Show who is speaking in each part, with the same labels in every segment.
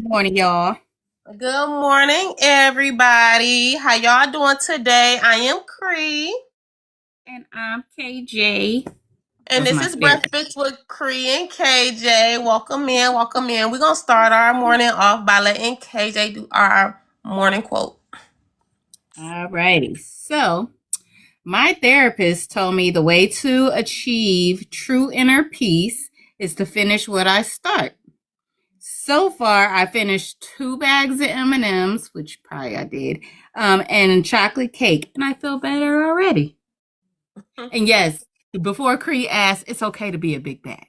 Speaker 1: morning, y'all.
Speaker 2: Good morning, everybody. How y'all doing today? I am Cree,
Speaker 1: And I'm KJ.
Speaker 2: and
Speaker 1: Those are
Speaker 2: this
Speaker 1: my
Speaker 2: is
Speaker 1: spirits.
Speaker 2: Breakfast with Cree and KJ. Welcome in, welcome in. We're gonna start our morning off by letting KJ do our morning quote.
Speaker 1: Alrighty. So, my therapist told me the way to achieve true inner peace is to finish what I start. So far, I finished 2 bags of M&Ms, which probably I did, and chocolate cake, and I feel better already. And yes, before Cree asked, it's okay to be a big bag.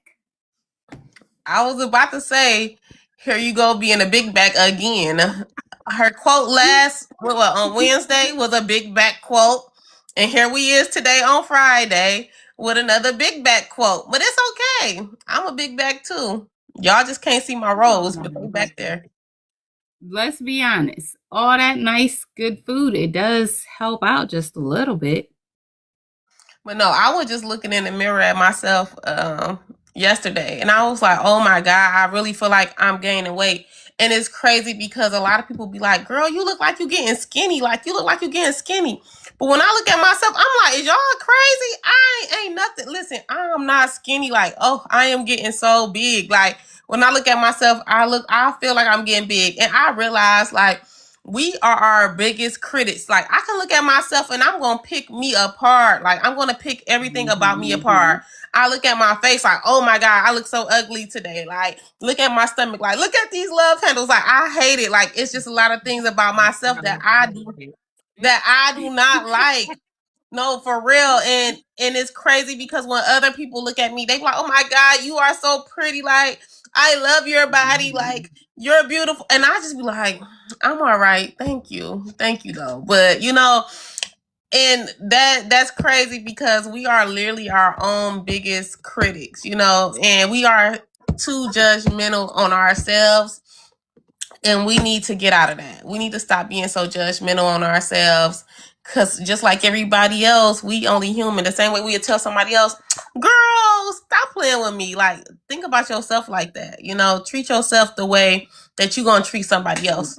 Speaker 2: I was about to say, here you go being a big back again. Her quote on Wednesday was a big back quote. And here we is today on Friday with another big back quote. But it's okay. I'm a big back too. Y'all just can't see my rolls, but they back there.
Speaker 1: Let's be honest. All that nice, good food, it does help out just a little bit.
Speaker 2: But no, I was just looking in the mirror at myself yesterday, and I was like, "Oh my god, I really feel like I'm gaining weight." And it's crazy because a lot of people be like, "Girl, you look like you getting skinny. Like you look like you getting skinny." But when I look at myself, I'm like, "Is y'all crazy? I ain't nothing. Listen, I'm not skinny. Like, oh, I am getting so big. Like when I look at myself, I feel like I'm getting big, and I realize like." We are our biggest critics. Like I can look at myself and I'm gonna pick me apart. Like I'm gonna pick everything about me apart. I look at my face like, oh my god, I look so ugly today. Like look at my stomach. Like look at these love handles. Like I hate it. Like it's just a lot of things about myself that I do not like. No, for real. And it's crazy because when other people look at me, they be like, "Oh my god, you are so pretty. Like, I love your body. Like, you're beautiful." And I just be like, "I'm all right. Thank you. Thank you though." But, and that's crazy because we are literally our own biggest critics, and we are too judgmental on ourselves, and we need to get out of that. We need to stop being so judgmental on ourselves. Cause just like everybody else, we only human. The same way we would tell somebody else, girl, stop playing with me. Like, think about yourself like that. Treat yourself the way that you're gonna treat somebody else.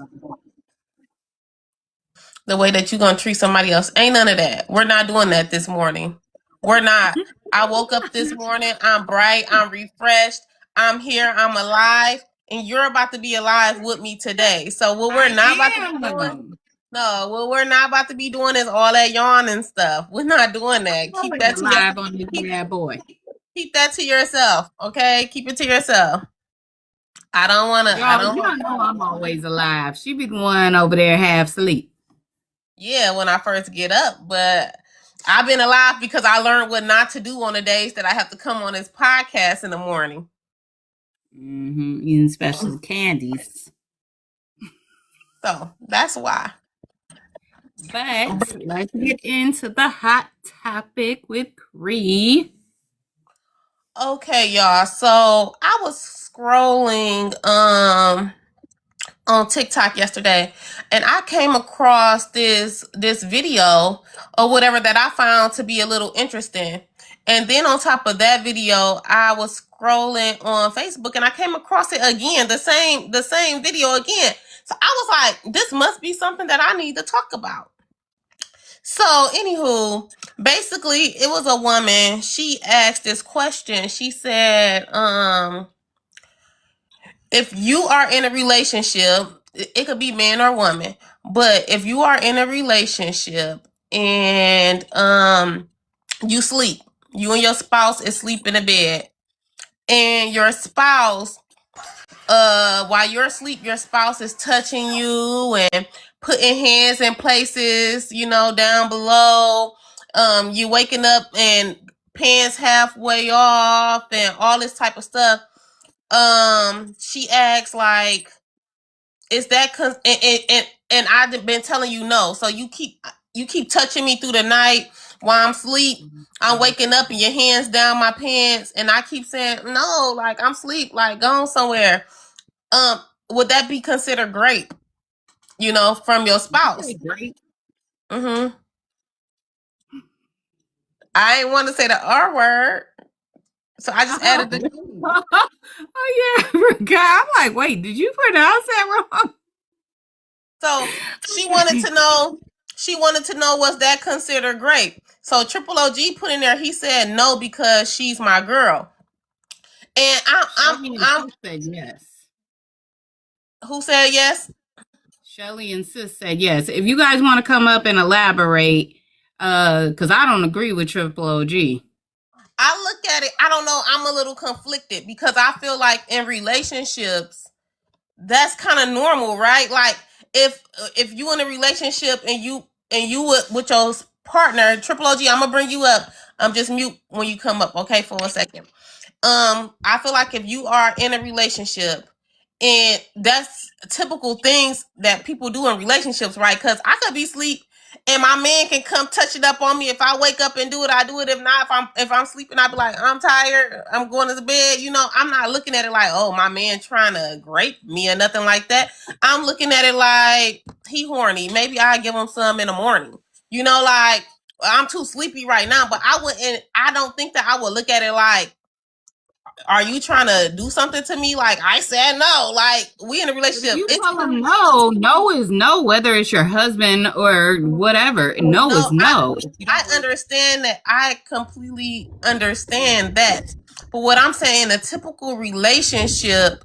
Speaker 2: The way that you're gonna treat somebody else. Ain't none of that. We're not doing that this morning. We're not. I woke up this morning, I'm bright, I'm refreshed, I'm here, I'm alive, and you're about to be alive with me today. So what we're not about to be doing, no, what we're not about to be doing is all that yawning stuff. We're not doing that. Keep that to
Speaker 1: Live on this
Speaker 2: keep,
Speaker 1: bad boy.
Speaker 2: keep that to yourself, okay? Keep it to yourself. I don't wanna I
Speaker 1: Y'all,
Speaker 2: don't
Speaker 1: y'all know I'm always alive. She be the one over there half asleep.
Speaker 2: Yeah, when I first get up, but I've been alive because I learned what not to do on the days that I have to come on this podcast in the morning.
Speaker 1: Eating special candies.
Speaker 2: So that's why.
Speaker 1: But let's get into the hot topic with Cree.
Speaker 2: Okay, y'all. So I was scrolling on TikTok yesterday, and I came across this video or whatever that I found to be a little interesting. And then on top of that video, I was scrolling on Facebook and I came across it again, the same video again. So I was like, this must be something that I need to talk about. So, anywho, basically, it was a woman. She asked this question. She said, if you are in a relationship, it could be man or woman, but if you are in a relationship and you sleep, you and your spouse is sleep in a bed, and your spouse, while you're asleep, your spouse is touching you and putting hands in places, down below. You waking up and pants halfway off and all this type of stuff. She asks like, is that and I've been telling you no. So you keep touching me through the night while I'm asleep. I'm waking up and your hands down my pants, and I keep saying no, like I'm asleep, like gone somewhere. Um, would that be considered great? From your spouse?
Speaker 1: Great.
Speaker 2: I ain't want to say the R word. So I just added the.
Speaker 1: Oh yeah, I forgot. I'm like, wait, did you pronounce that wrong?
Speaker 2: So she wanted to know. She wanted to know, was that considered grape? So Triple OG put in there. He said no because she's my girl. And I'm.
Speaker 1: Said yes.
Speaker 2: Who said yes?
Speaker 1: Shelly and Sis said yes. If you guys want to come up and elaborate, because I don't agree with Triple OG.
Speaker 2: I look at it. I don't know. I'm a little conflicted because I feel like in relationships, that's kind of normal, right? Like if you in a relationship and you with your partner, Triple OG, I'm gonna bring you up. I'm just mute when you come up, okay, for a second. I feel like if you are in a relationship, and that's typical things that people do in relationships, right? Because I could be asleep and my man can come touch it up on me. If I wake up and do it, I do it. If not, if I'm sleeping, I'd be like, I'm tired, I'm going to bed. You know, I'm not looking at it like, oh, my man trying to grape me or nothing like that. I'm looking at it like he horny. Maybe I give him some in the morning. You know, like I'm too sleepy right now, but I don't think that I would look at it like, are you trying to do something to me? Like I said no. Like we in a relationship.
Speaker 1: You tell them no. No is no, whether it's your husband or whatever. No is no.
Speaker 2: I understand that. I completely understand that. But what I'm saying, a typical relationship,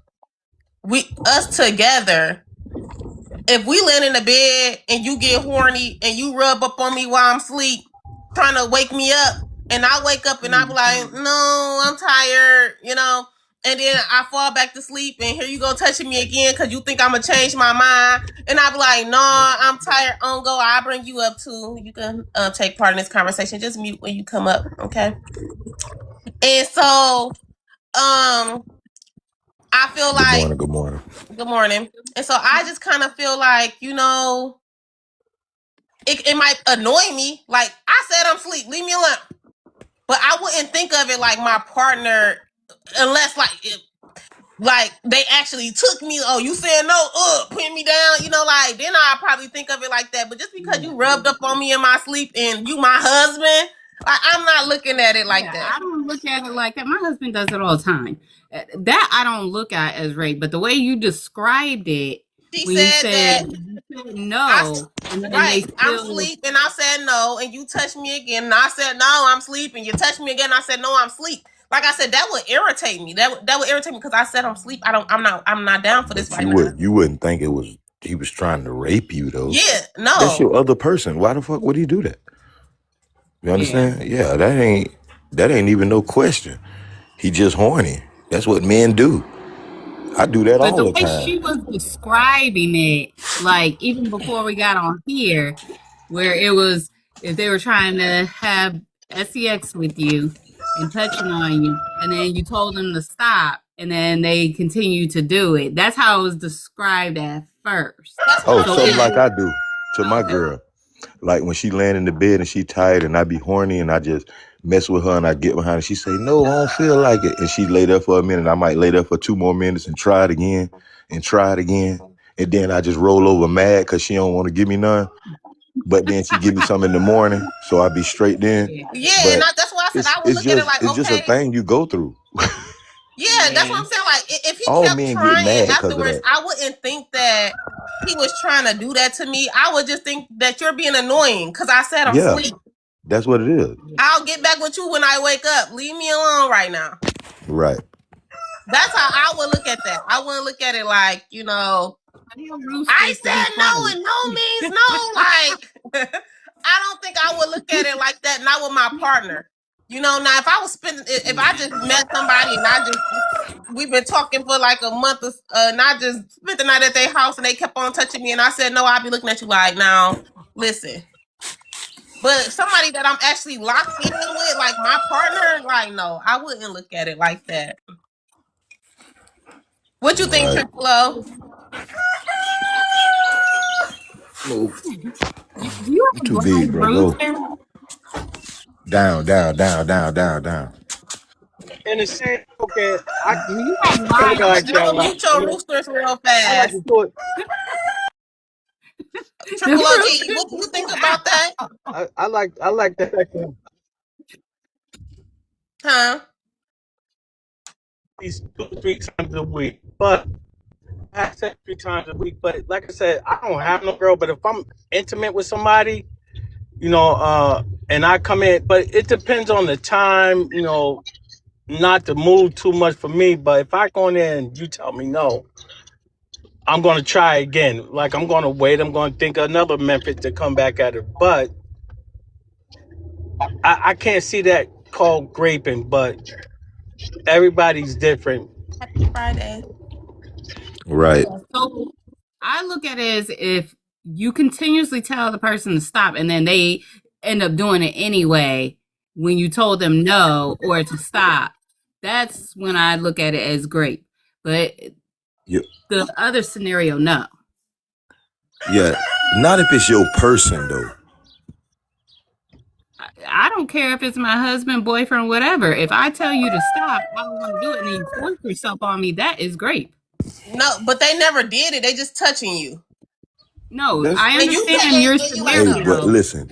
Speaker 2: us together, if we land in the bed and you get horny and you rub up on me while I'm asleep, trying to wake me up, and I wake up and I be like, no, I'm tired, you know, and then I fall back to sleep and here you go touching me again because you think I'm gonna change my mind, and I be like, no, I'm tired, on go, I'll bring you up too. You can take part in this conversation. Just mute when you come up, okay? And so, I feel like
Speaker 3: Good morning.
Speaker 2: Good morning. And so I just kind of feel like, you know, it might annoy me. Like I said, I'm asleep. Leave me alone. But I wouldn't think of it like my partner, unless like they actually took me. Oh, you said no, put me down. You know, like then I'll probably think of it like that. But just because you rubbed up on me in my sleep and you my husband, like I'm not looking at it like that.
Speaker 1: I don't look at it like that. My husband does it all the time. That I don't look at as rape. But the way you described it,
Speaker 2: She said
Speaker 1: no,
Speaker 2: right, I'm asleep, and I said no, and you touched me again, and I said no, I'm asleep, and you touched me again, and I said no, I'm asleep. Like I said, that would irritate me. That would irritate me because I said I'm asleep. I'm not down for this right now.
Speaker 3: You wouldn't think he was trying to rape you though.
Speaker 2: Yeah, no.
Speaker 3: That's your other person. Why the fuck would he do that? You understand? Yeah, that ain't even no question. He just horny. That's what men do. I do that all the time.
Speaker 1: But the way she was describing it, like even before we got on here, where it was if they were trying to have sex with you and touching on you, and then you told them to stop, and then they continue to do it. That's how it was described at first.
Speaker 3: Oh, something like I do to my girl. Like when she land in the bed and she tired and I be horny and I just mess with her and I get behind her. She say, no, I don't feel like it. And she lay there for a minute. I might lay there for 2 more minutes and try it again and try it again. And then I just roll over mad because she don't want to give me none. But then she give me some in the morning. So I be straight then.
Speaker 2: Yeah, and that's why I said I would look at it like,
Speaker 3: it's just a thing you go through.
Speaker 2: Yeah, that's what I'm saying. Like, if he kept trying afterwards, I wouldn't think that he was trying to do that to me. I would just think that you're being annoying because I said I'm asleep.
Speaker 3: That's what it is.
Speaker 2: I'll get back with you when I wake up. Leave me alone right now.
Speaker 3: Right.
Speaker 2: That's how I would look at that. I wouldn't look at it like, you know, I said no and no means no. Like, I don't think I would look at it like that. Not with my partner. You know, now if I just met somebody and we've been talking for like a month, and I just spent the night at their house and they kept on touching me and I said no, I'd be looking at you like, now, listen. But somebody that I'm actually locked in with, like my partner, like no, I wouldn't look at it like that. What you think, Triple O?
Speaker 3: Move. You too big, bro. Go. Down.
Speaker 4: In the same okay,
Speaker 2: you mute your roosters real fast. Triple OG, what do you think about that?
Speaker 4: I like that.
Speaker 2: Huh?
Speaker 4: least 2 or 3 times a week. But I said 3 times a week. But like I said, I don't have no girl. But if I'm intimate with somebody, and I come in, but it depends on the time. Not to move too much for me. But if I go in there and you tell me no, I'm gonna try again. Like I'm gonna wait. I'm gonna think of another method to come back at it. But I can't see that called graping. But everybody's different.
Speaker 2: Happy Friday.
Speaker 3: Right.
Speaker 1: So I look at it as if you continuously tell the person to stop and then they end up doing it anyway when you told them no or to stop. That's when I look at it as great. But
Speaker 3: Yeah.
Speaker 1: the other scenario, no.
Speaker 3: Yeah. Not if it's your person though.
Speaker 1: I don't care if it's my husband, boyfriend, whatever. If I tell you to stop, I don't want to do it, and you force yourself on me, that is great.
Speaker 2: No, but they never did it. They just touching you.
Speaker 1: No,
Speaker 3: That's-
Speaker 1: I
Speaker 2: And you
Speaker 1: understand your
Speaker 2: said-
Speaker 3: Hey,
Speaker 1: scenario.
Speaker 3: but listen,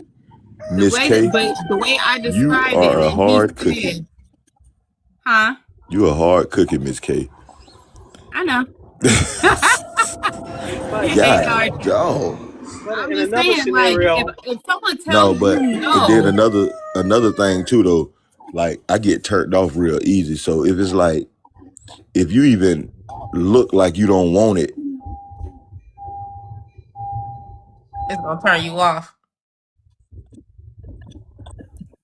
Speaker 1: The
Speaker 3: Miss
Speaker 1: way,
Speaker 3: K,
Speaker 1: but the way I
Speaker 3: you
Speaker 1: described
Speaker 3: are
Speaker 1: it,
Speaker 3: a
Speaker 1: and
Speaker 3: hard
Speaker 1: he
Speaker 3: cookie.
Speaker 1: said, huh?
Speaker 3: You a hard cookie, Miss K.
Speaker 1: I know.
Speaker 4: But,
Speaker 1: It ain't
Speaker 3: God,
Speaker 1: hard.
Speaker 3: dog.
Speaker 4: but
Speaker 1: I'm
Speaker 4: in
Speaker 1: just
Speaker 4: another
Speaker 1: saying, like,
Speaker 4: scenario,
Speaker 1: if someone
Speaker 3: No,
Speaker 1: tells
Speaker 3: but
Speaker 1: you
Speaker 3: and then
Speaker 1: no,
Speaker 3: another thing too though, like I get turned off real easy. So if it's like if you even look like you don't want it,
Speaker 2: It's gonna turn you off.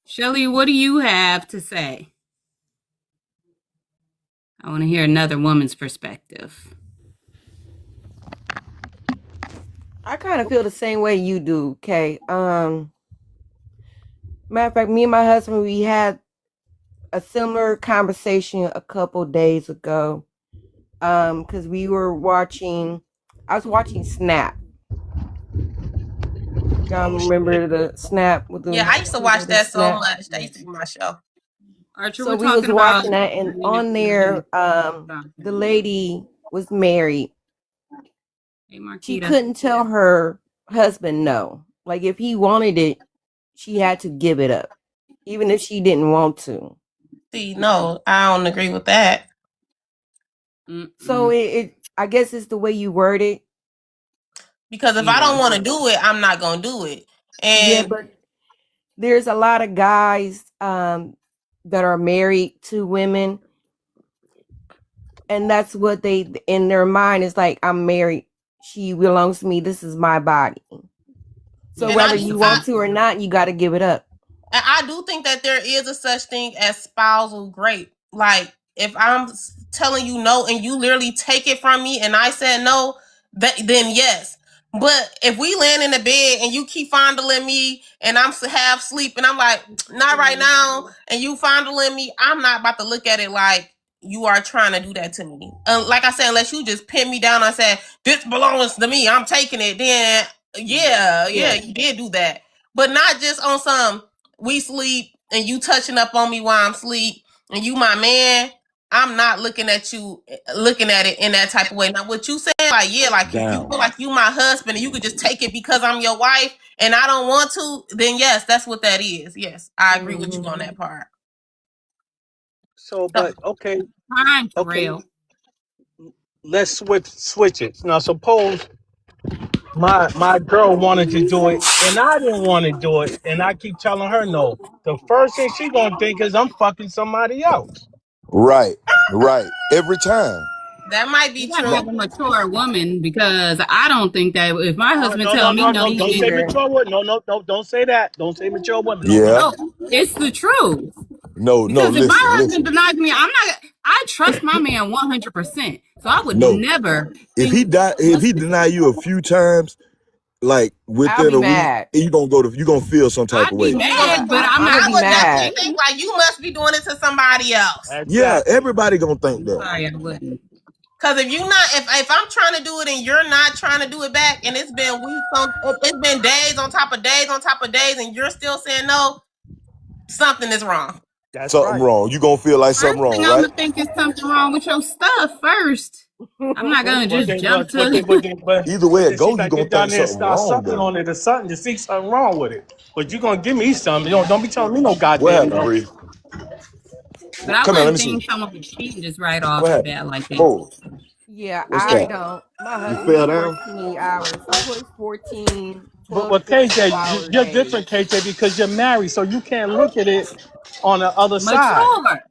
Speaker 1: Shelly, what do you have to say? I want to hear another woman's perspective.
Speaker 5: I kind of feel the same way you do, Kay. Matter of fact, me and my husband, we had a similar conversation a couple days ago. Because I was watching Snap. Y'all remember the Snap with the
Speaker 2: Yeah, I used to watch that so
Speaker 5: Snap?
Speaker 2: much. That used to be my show.
Speaker 1: Archer,
Speaker 5: So
Speaker 1: we're
Speaker 5: we was
Speaker 1: talking about
Speaker 5: watching that, and on there, the lady was married.
Speaker 1: Hey,
Speaker 5: She
Speaker 1: Marquita.
Speaker 5: couldn't tell her husband no. Like if he wanted it, she had to give it up, even if she didn't want to.
Speaker 2: See, no, I don't agree with that.
Speaker 5: So it I guess it's the way you word it.
Speaker 2: Because if I don't want to do it, I'm not gonna do it.
Speaker 5: Yeah,
Speaker 2: And
Speaker 5: but there's a lot of guys that are married to women, and that's what they in their mind is like, I'm married, she belongs to me, this is my body. So
Speaker 2: And
Speaker 5: whether
Speaker 2: I-
Speaker 5: you want to or not, you got to give it up.
Speaker 2: And I do think that there is a such thing as spousal rape. Like if I'm telling you no and you literally take it from me and I said no, then yes. But if we land in the bed and you keep fondling me and I'm half asleep and I'm like, not right now, and you fondling me, I'm not about to look at it like you are trying to do that to me. Like I said, unless you just pin me down and say, this belongs to me, I'm taking it, then yeah, you did do that. But not just on some, we sleep and you touching up on me while I'm asleep and you my man. I'm not looking at it in that type of way. Now, what you saying, like, yeah, like if you
Speaker 3: Down.
Speaker 2: feel like you my husband and you could just take it because I'm your wife and I don't want to, then yes, that's what that is. Yes, I agree with you on that part.
Speaker 4: so but okay,
Speaker 1: Time for
Speaker 4: okay.
Speaker 1: real.
Speaker 4: Let's switch it. Now suppose my girl wanted to do it and I didn't want to do it, and I keep telling her no. The first thing she gonna think is I'm fucking somebody else.
Speaker 3: right, every time.
Speaker 2: That might be
Speaker 1: You gotta
Speaker 2: true.
Speaker 1: have a mature woman because I don't think that if my husband tell me no,
Speaker 4: Don't say
Speaker 5: either.
Speaker 4: mature woman. No, don't say that. Don't say mature woman.
Speaker 3: Yeah.
Speaker 1: no, it's the truth.
Speaker 3: No,
Speaker 1: Because if my husband
Speaker 3: listen.
Speaker 1: denies me, I trust my man 100%. So I would
Speaker 3: No.
Speaker 1: never.
Speaker 3: If he deny you a few times, like
Speaker 5: I'll
Speaker 3: within
Speaker 5: be
Speaker 3: a week,
Speaker 5: mad.
Speaker 3: you gonna feel some type
Speaker 1: I'd
Speaker 3: of
Speaker 1: be
Speaker 3: way.
Speaker 1: mad, but I'm
Speaker 5: I'll
Speaker 1: not.
Speaker 5: be
Speaker 2: would
Speaker 5: mad.
Speaker 2: definitely think like you must be doing it to somebody else.
Speaker 3: Yeah,
Speaker 4: Exactly.
Speaker 3: everybody gonna think that.
Speaker 1: Sorry, I wouldn't.
Speaker 2: Cause if you not, if I'm trying to do it and you're not trying to do it back, and it's been weeks it's been days on top of days on top of days, and you're still saying no, something is wrong.
Speaker 4: That's
Speaker 3: Something
Speaker 4: right.
Speaker 3: wrong. You gonna feel like
Speaker 1: First
Speaker 3: something wrong,
Speaker 1: thing I'm
Speaker 3: right?
Speaker 1: gonna think is something wrong with your stuff first. I'm not gonna just jump to.
Speaker 3: Either way it go, you
Speaker 4: gotta
Speaker 3: gonna
Speaker 4: get down
Speaker 3: think
Speaker 4: there and
Speaker 3: something
Speaker 4: start
Speaker 3: wrong
Speaker 4: sucking
Speaker 3: though.
Speaker 4: on it or something to see something wrong with it. But you gonna give me something. Don't be telling me no
Speaker 3: What
Speaker 4: goddamn
Speaker 3: happened,
Speaker 4: no.
Speaker 3: Bree?
Speaker 1: But I
Speaker 3: Come here, let
Speaker 1: wouldn't
Speaker 3: me see.
Speaker 1: think someone would cheat just right off
Speaker 3: What
Speaker 1: the
Speaker 3: happened?
Speaker 1: bat like that.
Speaker 3: Oh,
Speaker 5: Yeah,
Speaker 3: what's
Speaker 5: I
Speaker 3: that?
Speaker 5: don't. My
Speaker 3: You
Speaker 5: husband,
Speaker 3: fell
Speaker 5: he
Speaker 3: down?
Speaker 5: works 20 hours. He works 14,
Speaker 4: But
Speaker 5: 12 to 14
Speaker 4: KJ,
Speaker 5: hour
Speaker 4: you're
Speaker 5: days.
Speaker 4: different, KJ, because you're married, so you can't look at it on the other side.
Speaker 1: Mature.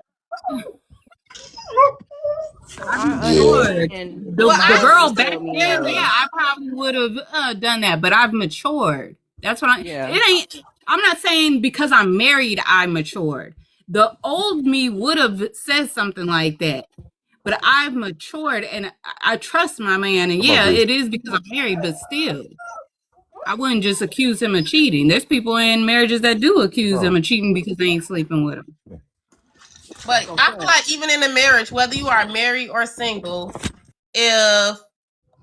Speaker 1: I'm
Speaker 5: I
Speaker 3: Yeah.
Speaker 1: matured.
Speaker 5: understand
Speaker 1: The
Speaker 2: Well,
Speaker 5: my
Speaker 1: the
Speaker 2: I
Speaker 1: girl
Speaker 5: husband
Speaker 1: back
Speaker 5: told me
Speaker 1: then, yeah, I probably would have done that, but I've matured. That's what
Speaker 5: yeah.
Speaker 1: it ain't. I'm not saying because I'm married I matured. The old me would have said something like that, but I've matured and I trust my man. And
Speaker 3: Come on,
Speaker 1: yeah,
Speaker 3: Bree.
Speaker 1: it is because I'm married, but still, I wouldn't just accuse him of cheating. There's people in marriages that do accuse them
Speaker 3: Oh,
Speaker 1: of cheating because they ain't sleeping with them.
Speaker 2: but
Speaker 4: That's what
Speaker 2: I
Speaker 4: I'm
Speaker 2: feel
Speaker 4: saying.
Speaker 2: like even in a marriage, whether you are married or single, if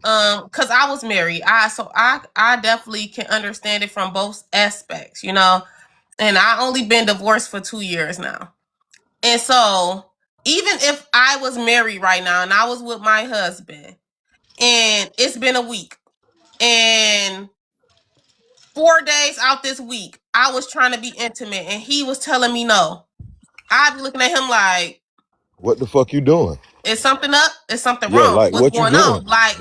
Speaker 2: because I was married, I definitely can understand it from both aspects, you know. And I only been divorced for 2 years now. And so even if I was married right now and I was with my husband and it's been a week and 4 days out this week, I was trying to be intimate and he was telling me no. I'd be looking at him like,
Speaker 3: what the fuck you doing?
Speaker 2: is something up? Is something
Speaker 3: Yeah,
Speaker 2: wrong?
Speaker 3: like
Speaker 2: What's
Speaker 3: what you
Speaker 2: going on?
Speaker 3: doing?
Speaker 2: Like,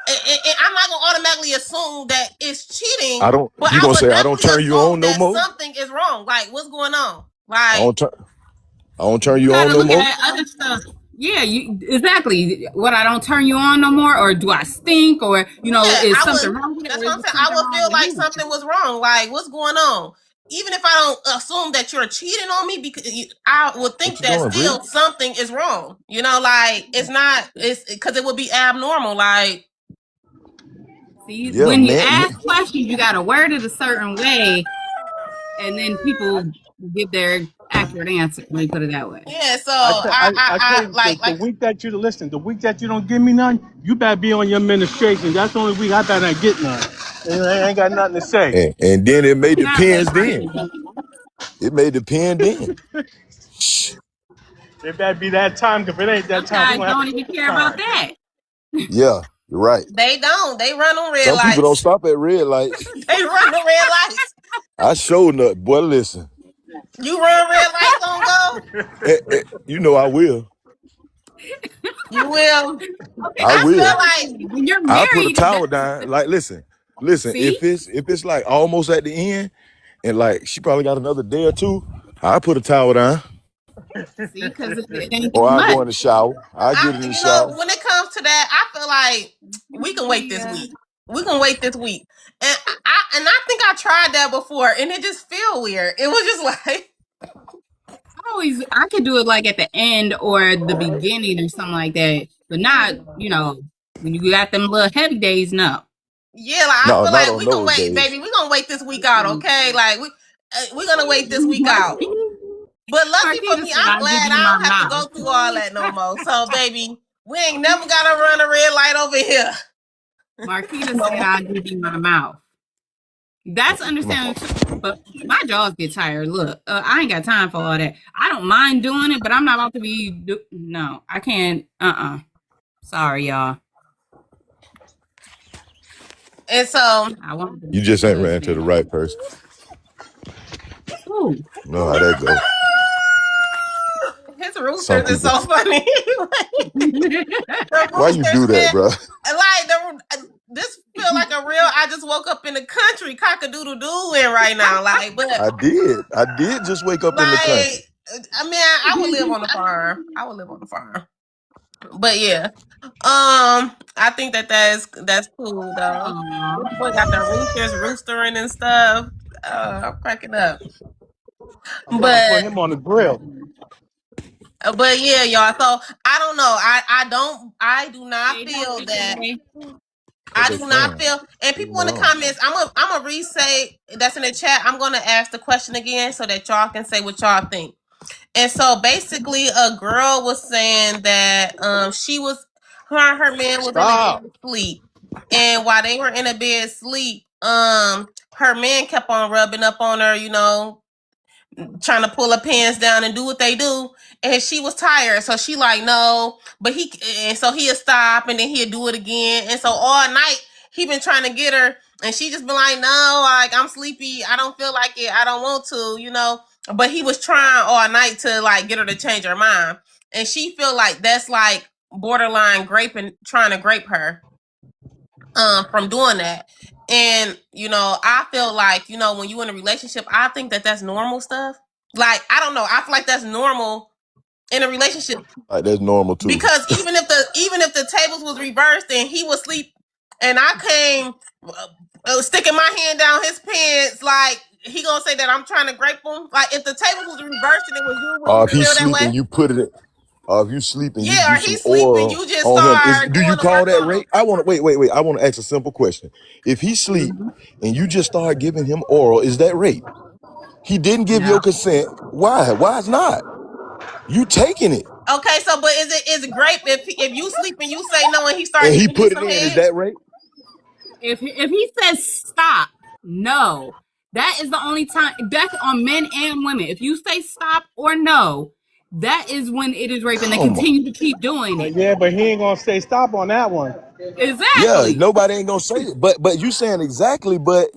Speaker 2: and I'm not gonna automatically assume that it's cheating,
Speaker 3: I don't.
Speaker 2: but
Speaker 3: You
Speaker 2: I
Speaker 3: gonna
Speaker 2: would
Speaker 3: say I don't
Speaker 2: definitely
Speaker 3: turn you
Speaker 2: assume
Speaker 3: on no
Speaker 2: that
Speaker 3: more?
Speaker 2: something is wrong. Like, what's going on?
Speaker 3: I
Speaker 2: Like,
Speaker 3: don't turn. I don't turn
Speaker 1: You
Speaker 3: you on
Speaker 1: gotta
Speaker 3: no
Speaker 1: look
Speaker 3: more.
Speaker 1: at other stuff. Yeah, you exactly. What, I don't turn you on no more, or do I stink, or
Speaker 2: yeah,
Speaker 1: is
Speaker 2: I
Speaker 1: something
Speaker 2: would.
Speaker 1: wrong with it,
Speaker 2: That's
Speaker 1: or
Speaker 2: what
Speaker 1: is
Speaker 2: I'm
Speaker 1: it
Speaker 2: saying. I
Speaker 1: something
Speaker 2: would
Speaker 1: wrong
Speaker 2: feel
Speaker 1: with
Speaker 2: like
Speaker 1: me?
Speaker 2: something was wrong. Like, what's going on? Even if I don't assume that you're cheating on me, because I would
Speaker 3: What
Speaker 2: think
Speaker 3: you
Speaker 2: that
Speaker 3: doing, Bree?
Speaker 2: still something is wrong. You know, like it's not. It's because it would be abnormal. Like,
Speaker 1: See,
Speaker 3: Yeah,
Speaker 1: when you
Speaker 3: man.
Speaker 1: ask questions, you gotta word it a certain way, and then people give their accurate answer. Let me put it that way.
Speaker 2: yeah. So
Speaker 4: I tell you, the
Speaker 2: like
Speaker 4: week that the week that you don't give me none, you better be on your administration. That's the only week I better not get none. And I ain't got nothing to say.
Speaker 3: And then it may
Speaker 1: Not that
Speaker 3: depends then.
Speaker 1: Marquita.
Speaker 3: It may depend then. Shh.
Speaker 4: It better be that time. If it ain't that
Speaker 1: Some
Speaker 4: time, we're
Speaker 1: guys
Speaker 4: gonna have
Speaker 1: don't
Speaker 4: to
Speaker 1: even
Speaker 4: take
Speaker 1: care about
Speaker 4: time.
Speaker 1: that.
Speaker 3: Yeah, you're right.
Speaker 2: they don't. They run on red
Speaker 3: Some people don't
Speaker 2: lights.
Speaker 3: stop at red lights.
Speaker 2: They run the red lights.
Speaker 3: I showed up, boy. Listen,
Speaker 2: You run red lights on go.
Speaker 3: you know I will.
Speaker 2: You will.
Speaker 1: Okay,
Speaker 3: I
Speaker 2: I
Speaker 1: that's
Speaker 2: feel
Speaker 3: will.
Speaker 1: another
Speaker 2: like
Speaker 1: thing. When you're
Speaker 3: I'll put a
Speaker 1: married,
Speaker 3: towel
Speaker 1: that's
Speaker 3: down. Like, listen.
Speaker 1: see,
Speaker 3: If it's like almost at the end, and like she probably got another day or two, I'll put a towel down,
Speaker 1: because it ain't
Speaker 3: or
Speaker 1: too
Speaker 3: I'll go in the
Speaker 1: much.
Speaker 3: shower. I'll get in the
Speaker 2: you know,
Speaker 3: shower.
Speaker 2: when it comes to that, I feel like we can wait this
Speaker 1: Yeah.
Speaker 2: week. We can wait this week. And I think I tried that before and it just feel weird. It was just like
Speaker 1: I could do it like at the end or the beginning or something like that, but not, when you got them little heavy days, no.
Speaker 2: yeah, like I
Speaker 3: No,
Speaker 2: feel
Speaker 3: not
Speaker 2: like
Speaker 3: on
Speaker 2: we gonna
Speaker 3: those
Speaker 2: wait,
Speaker 3: days.
Speaker 2: baby. We gonna wait this week out, okay? Like we're gonna wait this week out. But lucky for
Speaker 1: Marquita
Speaker 2: me,
Speaker 1: said,
Speaker 2: I'm
Speaker 1: I'll give
Speaker 2: glad
Speaker 1: you my
Speaker 2: I don't have to go
Speaker 1: mouth.
Speaker 2: through all that no more. So baby, we ain't never gotta run a red light over here.
Speaker 1: Marquita said, I'll give you my mouth. That's understandable too, but my jaws get tired. Look, I ain't got time for all that. I don't mind doing it, but I'm not about to be. No, I can't. Sorry, y'all.
Speaker 2: And so
Speaker 1: I want
Speaker 3: You just ain't ran to the
Speaker 1: husband.
Speaker 3: right person.
Speaker 1: Ooh.
Speaker 3: You know how that go.
Speaker 2: his
Speaker 3: Some
Speaker 2: roosters is
Speaker 3: people.
Speaker 2: so funny. The
Speaker 3: Why you
Speaker 2: roosters,
Speaker 3: do that,
Speaker 2: man.
Speaker 3: bro?
Speaker 2: Like this feel like a real. I just woke up in the country, cock-a-doodle doo in right now. Like, but
Speaker 3: I did just wake up in the country.
Speaker 2: like, I mean, I would live on the farm. I would live on the farm. But yeah, I think that's cool though.
Speaker 1: Aww.
Speaker 2: This boy got the roosters roostering and stuff. I'm cracking up.
Speaker 4: I'm about to put
Speaker 2: But
Speaker 4: him on the grill.
Speaker 2: yeah, y'all. So I don't know. I do not feel that. I
Speaker 3: They
Speaker 2: do not
Speaker 3: fun.
Speaker 2: feel, and
Speaker 3: Leave
Speaker 2: people
Speaker 3: them
Speaker 2: in the
Speaker 3: alone.
Speaker 2: comments, I'm gonna re-say that's in the chat. I'm gonna ask the question again so that y'all can say what y'all think. And so basically, a girl was saying that her and her man was in a
Speaker 4: Stop.
Speaker 2: bed sleep, and while they were in a bed sleep, her man kept on rubbing up on her, trying to pull her pants down and do what they do, and she was tired, so she like no, but so he'll stop and then he'll do it again, and so all night he been trying to get her, and she just been like no, like I'm sleepy, I don't feel like it, I don't want to, but he was trying all night to like get her to change her mind, and she feel like that's like borderline trying to grape her from doing that. And I feel like when you in a relationship, I think that that's normal stuff. Like, I don't know, I feel like that's normal in a relationship.
Speaker 3: Like, that's normal too.
Speaker 2: Because even if the tables was reversed and he was asleep and I came sticking my hand down his pants, like, he gonna say that I'm trying to grape him? Like, if the tables was reversed and it was you, would
Speaker 3: If
Speaker 2: you
Speaker 3: he's
Speaker 2: feel that
Speaker 3: sleeping,
Speaker 2: way?
Speaker 3: you put it in. If you sleeping, you
Speaker 2: Yeah, or
Speaker 3: do some
Speaker 2: he's sleeping,
Speaker 3: oil
Speaker 2: you just
Speaker 3: on him.
Speaker 2: start
Speaker 3: Do you
Speaker 2: doing the
Speaker 3: call
Speaker 2: work
Speaker 3: that
Speaker 2: on him.
Speaker 3: rape? I want to wait. I want to ask a simple question. If he sleep and you just start giving him oral, is that rape? He didn't give
Speaker 1: No.
Speaker 3: your consent. Why? Why it's not? You taking it
Speaker 2: Okay, so but is it grape if you sleep and you say no and he starts
Speaker 3: and he
Speaker 2: giving you
Speaker 3: put it
Speaker 2: some
Speaker 3: in? Is
Speaker 2: head?
Speaker 3: that rape?
Speaker 1: If he says stop, no. That is the only time. That's on men and women. If you say stop or no, that is when it is rape, and they
Speaker 3: Come on.
Speaker 1: continue to keep doing
Speaker 4: But
Speaker 1: it.
Speaker 4: yeah, but he ain't gonna say stop on that one.
Speaker 3: Yeah,
Speaker 1: Exactly.
Speaker 3: nobody ain't gonna say it. But you saying exactly. But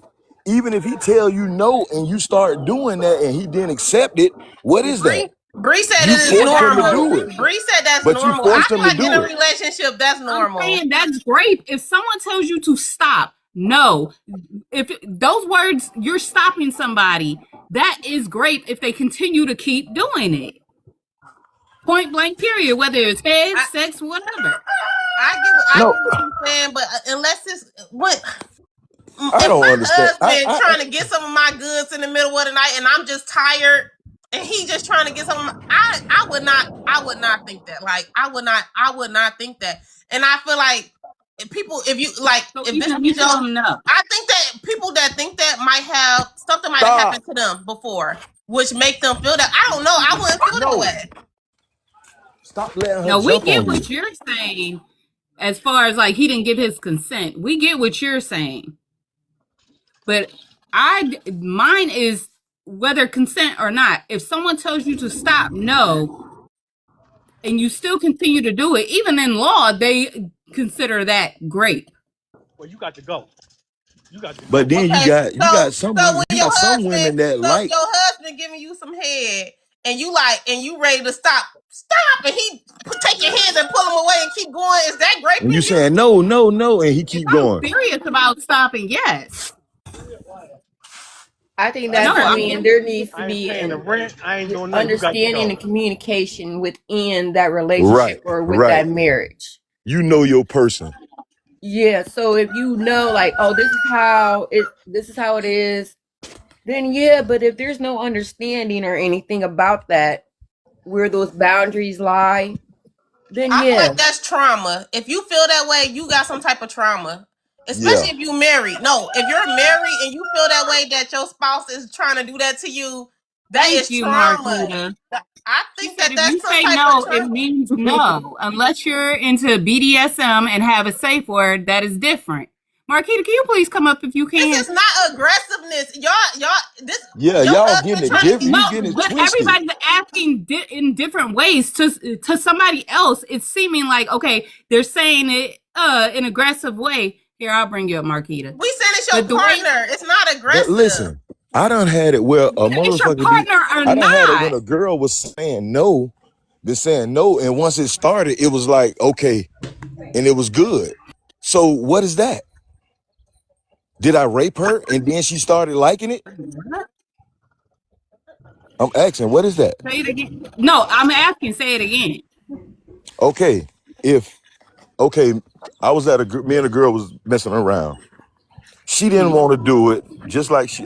Speaker 3: even if he tell you no and you start doing that and he didn't accept it, what is that?
Speaker 2: Bree said
Speaker 3: You
Speaker 2: it is
Speaker 3: forced him to
Speaker 2: normal.
Speaker 3: do it.
Speaker 2: Bree said that's
Speaker 3: But you
Speaker 2: normal. I
Speaker 3: forced
Speaker 2: feel
Speaker 3: him to
Speaker 2: like in
Speaker 3: do
Speaker 2: a
Speaker 3: it.
Speaker 2: relationship that's
Speaker 1: I'm
Speaker 2: normal.
Speaker 1: saying that's great. If someone tells you to stop, no. If those words, you're stopping somebody, that is great if they continue to keep doing it. Point blank, period. Whether it's head, sex, whatever.
Speaker 2: I get
Speaker 3: No.
Speaker 2: what you're saying, but unless it's what
Speaker 3: I
Speaker 2: if
Speaker 3: don't
Speaker 2: my
Speaker 3: understand.
Speaker 2: husband trying to get some of my goods in the middle of the night and I'm just tired and he just trying to get some of my, I would not think that. Like, I would not think that. And I feel like if you like,
Speaker 1: So
Speaker 2: if
Speaker 1: even
Speaker 2: this
Speaker 1: if you
Speaker 2: is your,
Speaker 1: tell them no.
Speaker 2: I think that people that think that might have something might have happened to them before, which make them feel that. I don't know. I wouldn't feel that way.
Speaker 3: Stop letting her
Speaker 1: Now we
Speaker 3: jump
Speaker 1: get
Speaker 3: on you.
Speaker 1: what you're saying as far as like he didn't give his consent. We get what you're saying. But mine is whether consent or not. If someone tells you to stop, no, and you still continue to do it, even in law, they consider that grape.
Speaker 4: Well, you got to go.
Speaker 3: But then you got some
Speaker 2: when your
Speaker 3: women that like.
Speaker 2: your husband giving you some head and you ready to stop, and he take your hands and pull them away and keep going. Is that grape?
Speaker 3: And you saying no, and he keep going.
Speaker 1: Serious about stopping? Yes.
Speaker 5: I think that's there needs to be an understanding and communication within that relationship or with that marriage.
Speaker 3: You know your person.
Speaker 5: Yeah, so if you know, like, oh, this is how it is, then yeah. But if there's no understanding or anything about that, where those boundaries lie, then
Speaker 2: I feel like that's trauma. If you feel that way, you got some type of trauma. Especially if you married. No, if you're married and you feel that way, that your spouse is trying to do that to you, is trauma.
Speaker 1: Marquita.
Speaker 2: I think that's
Speaker 1: if you
Speaker 2: some
Speaker 1: say
Speaker 2: type
Speaker 1: no,
Speaker 2: of trauma.
Speaker 1: it means no. Unless you're into BDSM and have a safe word, that is different. Marquita, can you please come up if you can?
Speaker 2: This is not aggressiveness. Y'all,
Speaker 3: y'all getting it different. You getting it
Speaker 1: but
Speaker 3: twisted.
Speaker 1: everybody's acting in different ways to somebody else. It's seeming like, okay, they're saying it in an aggressive way. Here, I'll bring you up, Marquita.
Speaker 2: We said it's your partner. It's not aggressive.
Speaker 3: Listen, I done had it where a motherfucker. I done had it when a girl was saying no, and once it started, it was like okay, and it was good. So what is that? Did I rape her and then she started liking it? I'm asking, what is that?
Speaker 1: Say it again. No, I'm asking. Say it again.
Speaker 3: Okay, I was at me and a girl was messing around. She didn't want to do it, just like she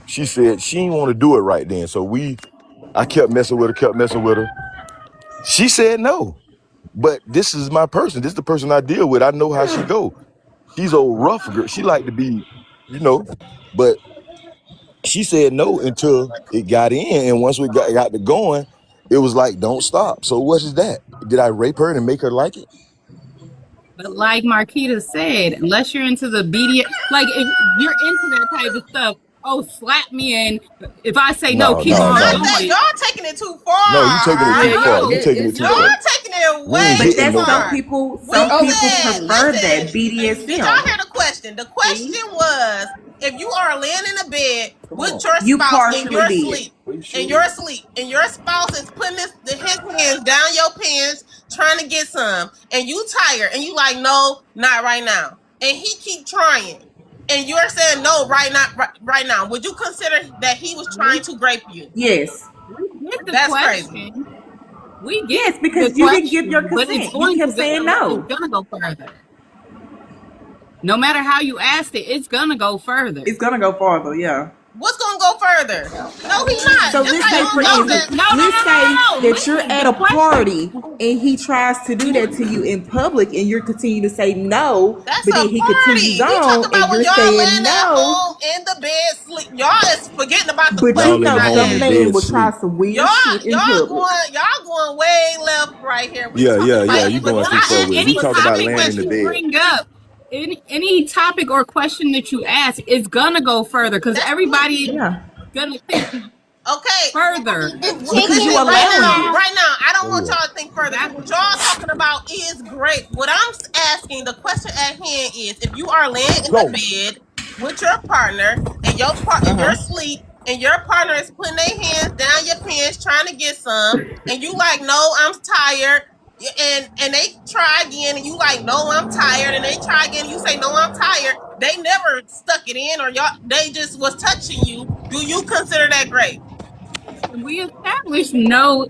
Speaker 3: she said she didn't want to do it right then. So I kept messing with her. She said no, but this is my person. This is the person I deal with. I know how she go. She's a rough girl. She like to be, but she said no until it got in, and once we got to going, it was like don't stop. So what is that? Did I rape her and make her like it?
Speaker 1: But like Marquita said, unless you're into the BDSM, like if you're into that type of stuff, oh, slap me and if I say no, keep on going.
Speaker 2: Y'all taking it too far.
Speaker 3: No, you taking it too far. You taking it too far.
Speaker 2: Y'all taking it way
Speaker 6: But
Speaker 2: too
Speaker 6: that's
Speaker 2: far.
Speaker 6: some people prefer that BDSM.
Speaker 2: Did y'all hear the question? The question was, if you are laying in a bed with your
Speaker 6: You
Speaker 2: spouse in your
Speaker 6: partially did.
Speaker 2: sleep, and your spouse is putting his hands down your pants trying to get some, and you tired, and you like, no, not right now, and he keep trying, and you're saying no, right now, would you consider that he was trying to grape you?
Speaker 6: Yes.
Speaker 1: We get the
Speaker 2: That's
Speaker 1: question. We get
Speaker 6: Yes, because
Speaker 1: the
Speaker 6: you didn't give your
Speaker 1: question, but it's
Speaker 6: consent. You
Speaker 1: going
Speaker 6: kept
Speaker 1: to
Speaker 6: saying
Speaker 1: go,
Speaker 6: no.
Speaker 1: it's gonna go further. No matter how you asked it, it's gonna go further.
Speaker 6: It's gonna go farther, yeah.
Speaker 2: What's gonna go further? No, he's not.
Speaker 6: So
Speaker 2: Just
Speaker 6: let's
Speaker 2: like
Speaker 6: say,
Speaker 2: you
Speaker 6: for
Speaker 2: know
Speaker 6: instance,
Speaker 2: that.
Speaker 6: let's say that
Speaker 1: Listen,
Speaker 6: you're at
Speaker 1: the
Speaker 6: a
Speaker 1: question-
Speaker 6: party and he tries to do that to you in public, and you're continuing to say no,
Speaker 2: That's
Speaker 6: but
Speaker 2: a
Speaker 6: then he
Speaker 2: party.
Speaker 6: continues
Speaker 2: We talking
Speaker 6: on,
Speaker 2: about
Speaker 6: and
Speaker 2: when
Speaker 6: you're
Speaker 2: y'all laying
Speaker 6: saying
Speaker 2: at
Speaker 6: no.
Speaker 2: home in the bed sleep. Y'all is forgetting about the
Speaker 6: But
Speaker 2: question.
Speaker 6: you know,
Speaker 3: Y'all in
Speaker 6: some
Speaker 3: home
Speaker 6: man
Speaker 3: bed
Speaker 6: will try
Speaker 3: sleep.
Speaker 6: some weird
Speaker 2: Y'all
Speaker 6: shit in public.
Speaker 2: going way left right here. We
Speaker 3: Yeah,
Speaker 2: talking
Speaker 3: yeah,
Speaker 2: about
Speaker 3: yeah. You
Speaker 2: but
Speaker 3: going
Speaker 2: when
Speaker 3: too
Speaker 2: I
Speaker 3: far
Speaker 2: ask
Speaker 3: with it.
Speaker 1: any
Speaker 3: We talk about
Speaker 1: topic
Speaker 3: laying
Speaker 1: that
Speaker 3: in the
Speaker 1: you
Speaker 3: bed.
Speaker 1: bring up, any topic or question that you ask is gonna go further because everybody
Speaker 6: Yeah.
Speaker 1: gonna think
Speaker 2: okay.
Speaker 1: further.
Speaker 6: Because you
Speaker 2: Listen,
Speaker 6: allowing it.
Speaker 2: right now, I don't want
Speaker 3: yeah.
Speaker 2: y'all to think further. What y'all talking about is great. What I'm asking, the question at hand is, if you are laying in the bed with your partner and in your sleep, and your partner is putting their hands down your pants trying to get some, and you like, no, I'm tired. And they try again, and you like, no, I'm tired, and they try again, and you say, no, I'm tired. They never stuck it in, or y'all, they just was touching you. Do you consider that great?
Speaker 1: We established no.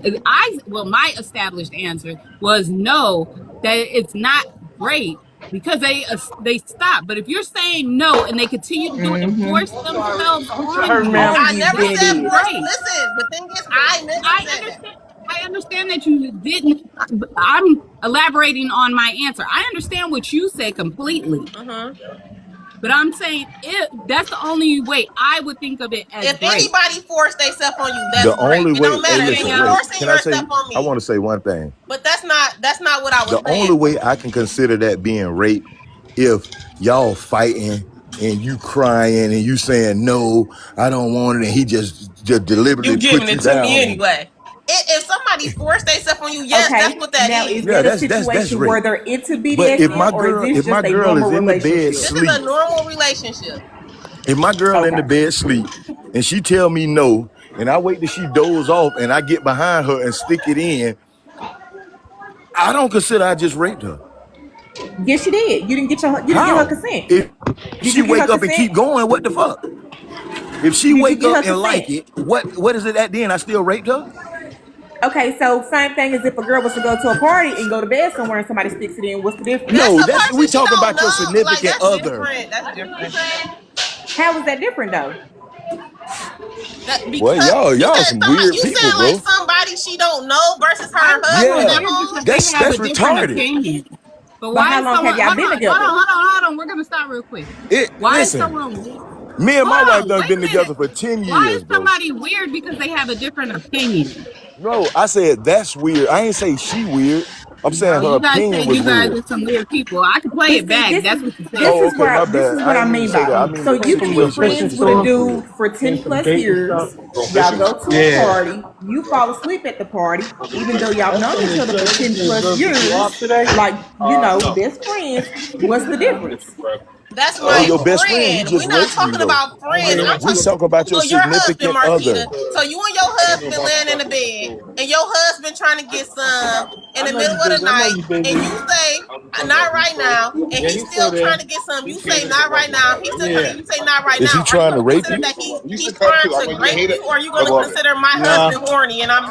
Speaker 1: My established answer was no. That it's not great because they stop. But if you're saying no and they continue to do it and force themselves on you,
Speaker 2: I never
Speaker 6: then it
Speaker 2: said
Speaker 6: is.
Speaker 2: force.
Speaker 1: Great.
Speaker 2: Listen, the thing is, I never
Speaker 1: I
Speaker 2: said
Speaker 1: understand. I understand that you didn't. I'm elaborating on my answer. I understand what you say completely,
Speaker 2: that.
Speaker 1: but I'm saying that's the only way I would think of it as
Speaker 2: If
Speaker 1: great.
Speaker 2: anybody forced themselves on you, that's
Speaker 3: The
Speaker 2: great.
Speaker 3: only
Speaker 2: It
Speaker 3: way,
Speaker 2: don't
Speaker 3: hey,
Speaker 2: matter.
Speaker 3: listen,
Speaker 2: If you're
Speaker 3: wait.
Speaker 2: forcing
Speaker 3: Can I say?
Speaker 2: yourself on
Speaker 3: I
Speaker 2: me,
Speaker 3: want to say one thing.
Speaker 2: but that's not what I was
Speaker 3: The
Speaker 2: saying.
Speaker 3: only way I can consider that being rape if y'all fighting and you crying and you saying no, I don't want it, and he just deliberately
Speaker 2: You giving
Speaker 3: put you
Speaker 2: it to
Speaker 3: down.
Speaker 2: me anyway. If somebody forced themselves on you, yes,
Speaker 6: Okay.
Speaker 2: that's what that
Speaker 6: Now,
Speaker 2: is.
Speaker 6: is
Speaker 3: Yeah,
Speaker 6: that a
Speaker 3: that's
Speaker 6: situation
Speaker 3: rape.
Speaker 6: where they're into
Speaker 3: But if my
Speaker 6: BDSM, or is
Speaker 3: girl,
Speaker 6: this
Speaker 3: if
Speaker 6: just
Speaker 3: my
Speaker 6: a
Speaker 3: girl
Speaker 6: normal
Speaker 3: is in the bed
Speaker 6: relationship?
Speaker 2: This is
Speaker 3: sleep,
Speaker 2: a normal relationship.
Speaker 3: if my girl in the
Speaker 6: Okay.
Speaker 3: bed sleep and she tell me no, and I wait till she doze off and I get behind her and stick it in, I don't consider I just raped her.
Speaker 6: Yes, you did. You didn't get her
Speaker 3: How?
Speaker 6: consent.
Speaker 3: If
Speaker 6: Did
Speaker 3: she
Speaker 6: you get
Speaker 3: wake
Speaker 6: her
Speaker 3: up and keep
Speaker 6: consent?
Speaker 3: going, what the fuck? If she
Speaker 6: Did you
Speaker 3: wake
Speaker 6: get her
Speaker 3: up and like
Speaker 6: consent?
Speaker 3: it, what is it at then? I still raped her?
Speaker 6: Okay, so same thing as if a girl was to go to a party and go to bed somewhere and somebody sticks it in. What's the difference?
Speaker 2: That's
Speaker 3: No,
Speaker 2: a
Speaker 3: that's
Speaker 2: person
Speaker 3: we
Speaker 2: she
Speaker 3: talking
Speaker 2: don't
Speaker 3: about your
Speaker 2: know. Like,
Speaker 3: significant
Speaker 2: that's
Speaker 3: other.
Speaker 2: different. That's different.
Speaker 6: How is that different though?
Speaker 3: Well, y'all
Speaker 2: You said
Speaker 3: some weird
Speaker 2: you
Speaker 3: people,
Speaker 2: said like
Speaker 3: bro.
Speaker 2: somebody she don't know versus her
Speaker 1: That's
Speaker 2: husband
Speaker 3: Yeah,
Speaker 2: at
Speaker 1: weird
Speaker 2: home.
Speaker 1: because
Speaker 3: that's
Speaker 1: they have a different
Speaker 3: retarded.
Speaker 1: opinion. But
Speaker 6: But
Speaker 1: why
Speaker 6: how
Speaker 1: is
Speaker 6: long
Speaker 1: someone?
Speaker 6: have y'all been together?
Speaker 1: Hold on. We're gonna stop real quick. Why is
Speaker 3: Listen,
Speaker 1: someone?
Speaker 3: me and my
Speaker 1: Hold
Speaker 3: wife
Speaker 1: on.
Speaker 3: done
Speaker 1: Wait
Speaker 3: been
Speaker 1: a minute.
Speaker 3: together for 10
Speaker 1: Why
Speaker 3: years,
Speaker 1: is
Speaker 3: bro.
Speaker 1: somebody weird because they have a different opinion?
Speaker 3: No, I said that's weird. I ain't say she weird. I'm saying
Speaker 1: No,
Speaker 3: her
Speaker 1: you guys
Speaker 3: opinion
Speaker 1: said
Speaker 3: was
Speaker 1: you guys
Speaker 3: weird.
Speaker 1: are some weird people. I can play
Speaker 6: But
Speaker 1: it
Speaker 6: see,
Speaker 1: back. That's what you
Speaker 6: this
Speaker 1: said.
Speaker 3: Oh,
Speaker 6: is
Speaker 3: okay, my
Speaker 6: this
Speaker 3: bad.
Speaker 6: is what
Speaker 3: I
Speaker 6: I
Speaker 3: ain't mean
Speaker 6: mean
Speaker 3: to say that. I
Speaker 6: by.
Speaker 3: mean
Speaker 6: So
Speaker 3: your
Speaker 6: you can be
Speaker 3: situation
Speaker 6: friends
Speaker 3: is
Speaker 6: with a
Speaker 3: weird.
Speaker 6: dude for 10 plus years. Y'all go to a
Speaker 4: Yeah.
Speaker 6: party. You fall asleep at the party, even though y'all known each other for 10 plus years. Like, best friends. What's the difference?
Speaker 2: That's
Speaker 3: Oh,
Speaker 2: my
Speaker 3: your best friend, he
Speaker 2: friend. We're
Speaker 3: just
Speaker 2: not
Speaker 3: raped you
Speaker 2: talking
Speaker 3: though.
Speaker 2: about friends. I'm
Speaker 3: We
Speaker 2: talking.
Speaker 3: talk about your
Speaker 2: So your husband,
Speaker 3: significant other.
Speaker 2: Marquita. So you and your husband laying in the bed, and your husband trying to get some in the middle of the night, and you say not right now, and he's still trying to get some. You say not right now. He's still trying. You say not right
Speaker 3: Is he
Speaker 2: now. Are you
Speaker 3: trying to
Speaker 2: gonna
Speaker 3: rape
Speaker 2: consider
Speaker 3: you?
Speaker 2: that he's trying to grape you, or are you gonna consider my husband horny and I'm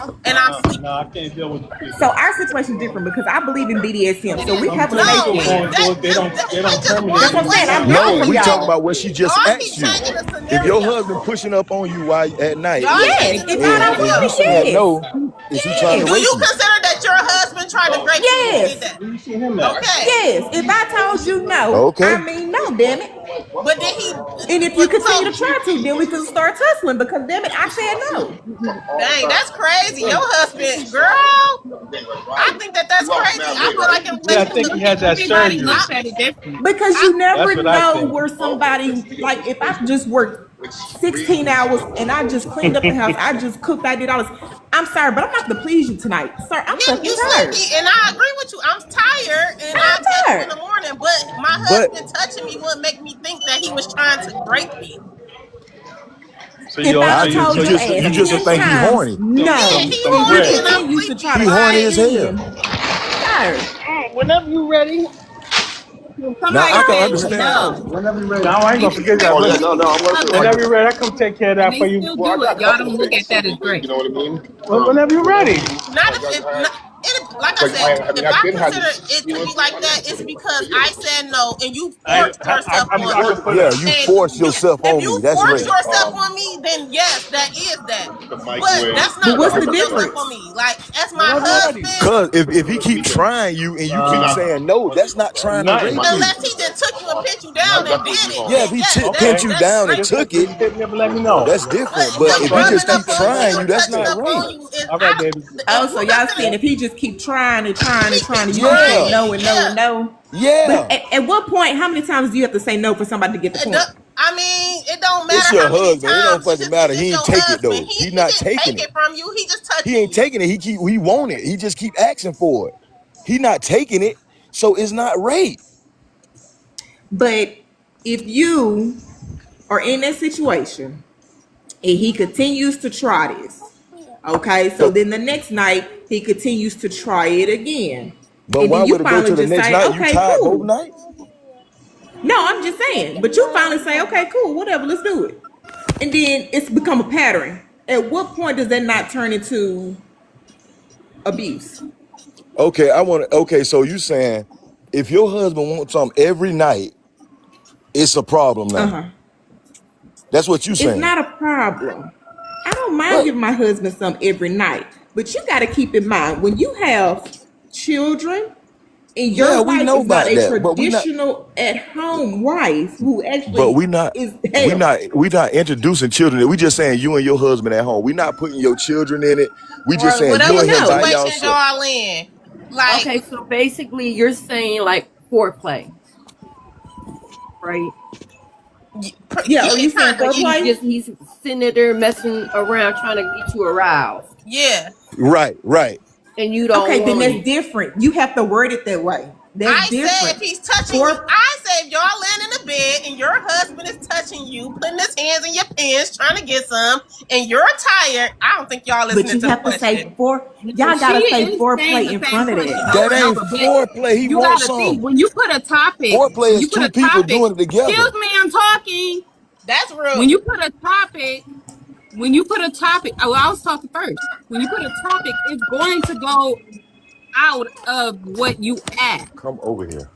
Speaker 2: sleeping?
Speaker 4: No, I can't deal with this.
Speaker 6: So our situation is different because I believe in BDSM. So we have to
Speaker 2: No,
Speaker 6: make
Speaker 4: They don't
Speaker 6: That's
Speaker 2: just
Speaker 6: what I'm
Speaker 2: one
Speaker 6: saying. I'm
Speaker 2: question.
Speaker 6: different
Speaker 3: No,
Speaker 6: from
Speaker 3: we talk
Speaker 6: y'all.
Speaker 3: about what she just
Speaker 2: Y'all keep
Speaker 3: asked you.
Speaker 2: changing the
Speaker 3: If your
Speaker 2: scenario.
Speaker 3: husband pushing up on you while at night
Speaker 2: Y'all
Speaker 6: Yes,
Speaker 2: changing
Speaker 6: if
Speaker 2: the
Speaker 6: I
Speaker 3: and
Speaker 6: don't
Speaker 3: you
Speaker 6: want
Speaker 2: scenario.
Speaker 6: it,
Speaker 3: saying
Speaker 6: yes.
Speaker 3: no, is he trying to
Speaker 2: Do
Speaker 3: rape
Speaker 2: you
Speaker 3: you?
Speaker 2: consider that your husband tried to grape you when he did
Speaker 6: Yes.
Speaker 2: that?
Speaker 4: Where you see him at?
Speaker 2: Okay.
Speaker 6: Yes. If I told you no,
Speaker 3: Okay.
Speaker 6: I mean no, damn it.
Speaker 2: But then he,
Speaker 6: And if you
Speaker 2: but
Speaker 6: continue
Speaker 2: so,
Speaker 6: to try to, then we can start tussling because damn it, I said no.
Speaker 2: dang, that's crazy. Your husband, girl, I think that's crazy. I feel like in
Speaker 4: Yeah, I think he had that
Speaker 1: Everybody
Speaker 4: surgery.
Speaker 1: looks at it different.
Speaker 6: Because you never
Speaker 4: That's what I
Speaker 6: know
Speaker 4: think.
Speaker 6: where somebody, like if I just worked 16 hours and I just cleaned up the house, I just cooked, I did all this. I'm sorry, but I'm not gonna please you tonight, sir. I'm
Speaker 2: Yeah,
Speaker 6: fucking
Speaker 2: you
Speaker 6: tired.
Speaker 2: sleepy, and I agree with you. I'm tired, and I'll
Speaker 6: I'm
Speaker 2: text you in
Speaker 6: tired.
Speaker 2: the morning. But my
Speaker 3: But
Speaker 2: husband touching me wouldn't make me think that he was trying to rape me.
Speaker 4: So
Speaker 6: If
Speaker 4: you
Speaker 6: I
Speaker 3: I
Speaker 6: done
Speaker 3: just
Speaker 6: told
Speaker 3: you
Speaker 6: your
Speaker 3: just
Speaker 6: ass
Speaker 3: you just
Speaker 6: 10
Speaker 3: think he
Speaker 6: times,
Speaker 3: horny.
Speaker 2: Yeah,
Speaker 6: no,
Speaker 2: he
Speaker 4: some
Speaker 6: and you
Speaker 2: horny,
Speaker 4: bread.
Speaker 2: and I'm
Speaker 6: continue to
Speaker 2: sleepy.
Speaker 6: try
Speaker 3: He
Speaker 6: to
Speaker 3: horny
Speaker 6: fit
Speaker 3: as hell.
Speaker 6: in, tired.
Speaker 4: Whenever you ready.
Speaker 3: Now
Speaker 1: Somebody
Speaker 3: I can
Speaker 1: said
Speaker 3: understand.
Speaker 1: no.
Speaker 4: Whenever you ready. No, I ain't gonna
Speaker 1: Even
Speaker 4: forget that.
Speaker 1: for
Speaker 4: Whenever,
Speaker 1: even for
Speaker 4: whenever
Speaker 1: husbands,
Speaker 4: you're ready, I come take care of
Speaker 1: and
Speaker 4: that
Speaker 1: they
Speaker 4: for you.
Speaker 1: still do it. Y'all don't look at that as great.
Speaker 4: Whenever you're ready.
Speaker 2: Not if it, not, it, like I said, if I consider it to be like that, it's because I said no and you forced yourself on
Speaker 4: I
Speaker 2: me.
Speaker 4: can put
Speaker 3: Yeah,
Speaker 4: a.
Speaker 3: you
Speaker 2: And
Speaker 3: force
Speaker 2: you,
Speaker 3: yourself
Speaker 2: if
Speaker 3: on
Speaker 2: you
Speaker 3: me. That's
Speaker 2: force
Speaker 3: rape.
Speaker 2: yourself on me, then yes, that is that. But that's
Speaker 6: But
Speaker 2: not
Speaker 6: what's the
Speaker 2: forcing yourself on
Speaker 6: difference?
Speaker 2: me. Like as my
Speaker 4: Whenever you're ready.
Speaker 2: husband,
Speaker 3: Cause if he keep trying you and you keep saying no, that's not trying to
Speaker 4: Nothing.
Speaker 3: rape you.
Speaker 2: unless he just took you and pinned you down and did it,
Speaker 3: Yeah, if
Speaker 2: then
Speaker 3: he
Speaker 2: yes,
Speaker 3: pinned you
Speaker 2: that's
Speaker 3: down and
Speaker 2: rape.
Speaker 3: took it,
Speaker 4: Just hit me up and let me know.
Speaker 3: that's
Speaker 2: But
Speaker 3: different. But
Speaker 2: him
Speaker 3: if he
Speaker 4: Friday.
Speaker 3: just
Speaker 2: rubbing up
Speaker 3: keep
Speaker 2: on
Speaker 3: trying
Speaker 2: you
Speaker 3: you,
Speaker 2: or
Speaker 3: that's
Speaker 2: touching
Speaker 3: not
Speaker 2: up
Speaker 3: rape.
Speaker 2: on you is
Speaker 4: All right, baby.
Speaker 6: Oh,
Speaker 2: who
Speaker 6: so y'all saying
Speaker 2: consider
Speaker 6: if he just keep trying and trying
Speaker 2: he
Speaker 6: and trying,
Speaker 2: keep
Speaker 6: and you keep saying
Speaker 3: Yeah,
Speaker 6: no
Speaker 2: trying,
Speaker 6: and no
Speaker 2: yeah.
Speaker 6: and no. But
Speaker 3: yeah.
Speaker 6: at what point, how many times do you have to say no for somebody to get the point?
Speaker 2: I mean, it don't
Speaker 3: It's
Speaker 2: matter
Speaker 3: your
Speaker 2: how many
Speaker 3: husband. It don't
Speaker 2: times.
Speaker 3: fucking
Speaker 2: It's
Speaker 3: matter.
Speaker 2: just
Speaker 3: He ain't
Speaker 2: your
Speaker 3: take it
Speaker 2: husband.
Speaker 3: though.
Speaker 2: He
Speaker 3: He
Speaker 2: he
Speaker 3: not
Speaker 2: didn't
Speaker 3: taking
Speaker 2: take
Speaker 3: it.
Speaker 2: it from you. He just
Speaker 3: He
Speaker 2: touching
Speaker 3: ain't
Speaker 2: you.
Speaker 3: taking it. He want it. He just keep asking for it. He not taking it, so it's not rape.
Speaker 6: But if you are in that situation and he continues to try this, okay, so
Speaker 3: But
Speaker 6: then the next night he continues to try it again. And
Speaker 3: why
Speaker 6: then you
Speaker 3: would it go
Speaker 6: finally
Speaker 3: to the
Speaker 6: just
Speaker 3: next
Speaker 6: say,
Speaker 3: night? You
Speaker 6: okay,
Speaker 3: tired both
Speaker 6: cool.
Speaker 3: nights?
Speaker 6: No, I'm just saying. But you finally say, okay, cool, whatever, let's do it. And then it's become a pattern. At what point does that not turn into abuse?
Speaker 3: Okay, okay, so you saying if your husband wants something every night, it's a problem now.
Speaker 6: Uh-huh.
Speaker 3: That's what you
Speaker 6: It's
Speaker 3: saying.
Speaker 6: not a problem. I don't mind
Speaker 3: What?
Speaker 6: giving my husband some every night. But you got to keep in mind when you have children and
Speaker 3: Yeah,
Speaker 6: your
Speaker 3: we
Speaker 6: wife
Speaker 3: know
Speaker 6: is not
Speaker 3: about
Speaker 6: a
Speaker 3: that, but we not.
Speaker 6: traditional at-home wife who
Speaker 3: But
Speaker 6: actually
Speaker 3: we not.
Speaker 6: is
Speaker 3: We
Speaker 6: hell.
Speaker 3: not. We not introducing children. We just saying you and your husband at home. We not putting your children in it. We just
Speaker 2: Or
Speaker 3: saying you
Speaker 2: whatever
Speaker 6: Yeah,
Speaker 3: and him by
Speaker 6: no.
Speaker 2: situation
Speaker 3: yourself.
Speaker 2: y'all in. Like,
Speaker 5: Okay, so basically you're saying like foreplay, right?
Speaker 6: Yeah, are
Speaker 2: yeah,
Speaker 6: you saying
Speaker 2: kind of,
Speaker 6: foreplay?
Speaker 5: He's sitting there messing around trying to get you aroused,
Speaker 2: yeah.
Speaker 3: Right. Right.
Speaker 5: and you don't
Speaker 6: Okay, then
Speaker 5: want
Speaker 6: that's
Speaker 5: it.
Speaker 6: different. You have to word it that way. That's
Speaker 2: I said if
Speaker 6: different.
Speaker 2: he's touching you,
Speaker 6: For
Speaker 2: I said if y'all laying in the bed and your husband is touching you, putting his hands in your pants, trying to get some, and you're tired, I don't think y'all
Speaker 6: but
Speaker 2: listening
Speaker 6: you
Speaker 2: to the
Speaker 6: have to
Speaker 2: question.
Speaker 6: say for
Speaker 1: No,
Speaker 6: y'all
Speaker 1: she
Speaker 6: gotta say
Speaker 1: is saying
Speaker 6: foreplay
Speaker 1: the
Speaker 6: in
Speaker 1: same
Speaker 6: front of
Speaker 1: question
Speaker 6: that.
Speaker 3: That
Speaker 1: over and
Speaker 3: ain't
Speaker 1: over, but
Speaker 3: foreplay. He
Speaker 1: you
Speaker 3: wants
Speaker 1: gotta think
Speaker 3: some.
Speaker 1: when you put a topic,
Speaker 3: Foreplay
Speaker 1: when
Speaker 3: is
Speaker 1: you put
Speaker 3: two
Speaker 1: a
Speaker 3: people
Speaker 1: topic,
Speaker 3: doing it together.
Speaker 1: excuse me, I'm talking.
Speaker 2: That's
Speaker 1: When
Speaker 2: rude.
Speaker 1: you put a topic, when you put a topic, oh, I was talking first. When you put a topic, it's going to go out of what you ask
Speaker 3: Come over here.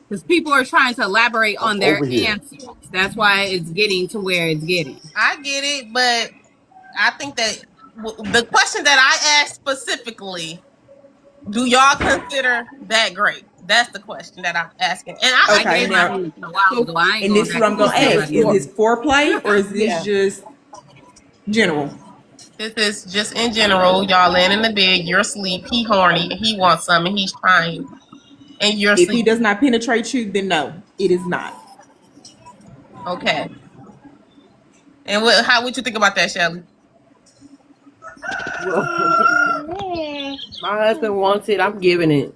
Speaker 1: because people are trying to elaborate
Speaker 3: Come
Speaker 1: on their
Speaker 3: over here.
Speaker 1: answers. That's why it's getting to where it's getting.
Speaker 2: I get it, but I think that the question that I asked specifically, do y'all consider that great? That's the question that I'm asking. And
Speaker 1: I
Speaker 6: Okay,
Speaker 1: gave my
Speaker 6: now
Speaker 1: answer a while
Speaker 5: So,
Speaker 1: ago. I ain't
Speaker 6: and
Speaker 1: going
Speaker 6: this is
Speaker 1: back
Speaker 6: what
Speaker 1: and
Speaker 6: I'm gonna
Speaker 1: forth with
Speaker 6: ask.
Speaker 1: nobody
Speaker 6: Is
Speaker 1: else.
Speaker 6: this foreplay or is this
Speaker 5: yeah.
Speaker 6: just general?
Speaker 2: this is just in general, y'all laying in the bed, you're asleep, he horny, he wants some, and he's trying, and you're
Speaker 6: If he
Speaker 2: asleep.
Speaker 6: does not penetrate you, then no, it is not.
Speaker 2: Okay. And how would you think about that, Shelly?
Speaker 5: Well, my husband wants it. I'm giving it.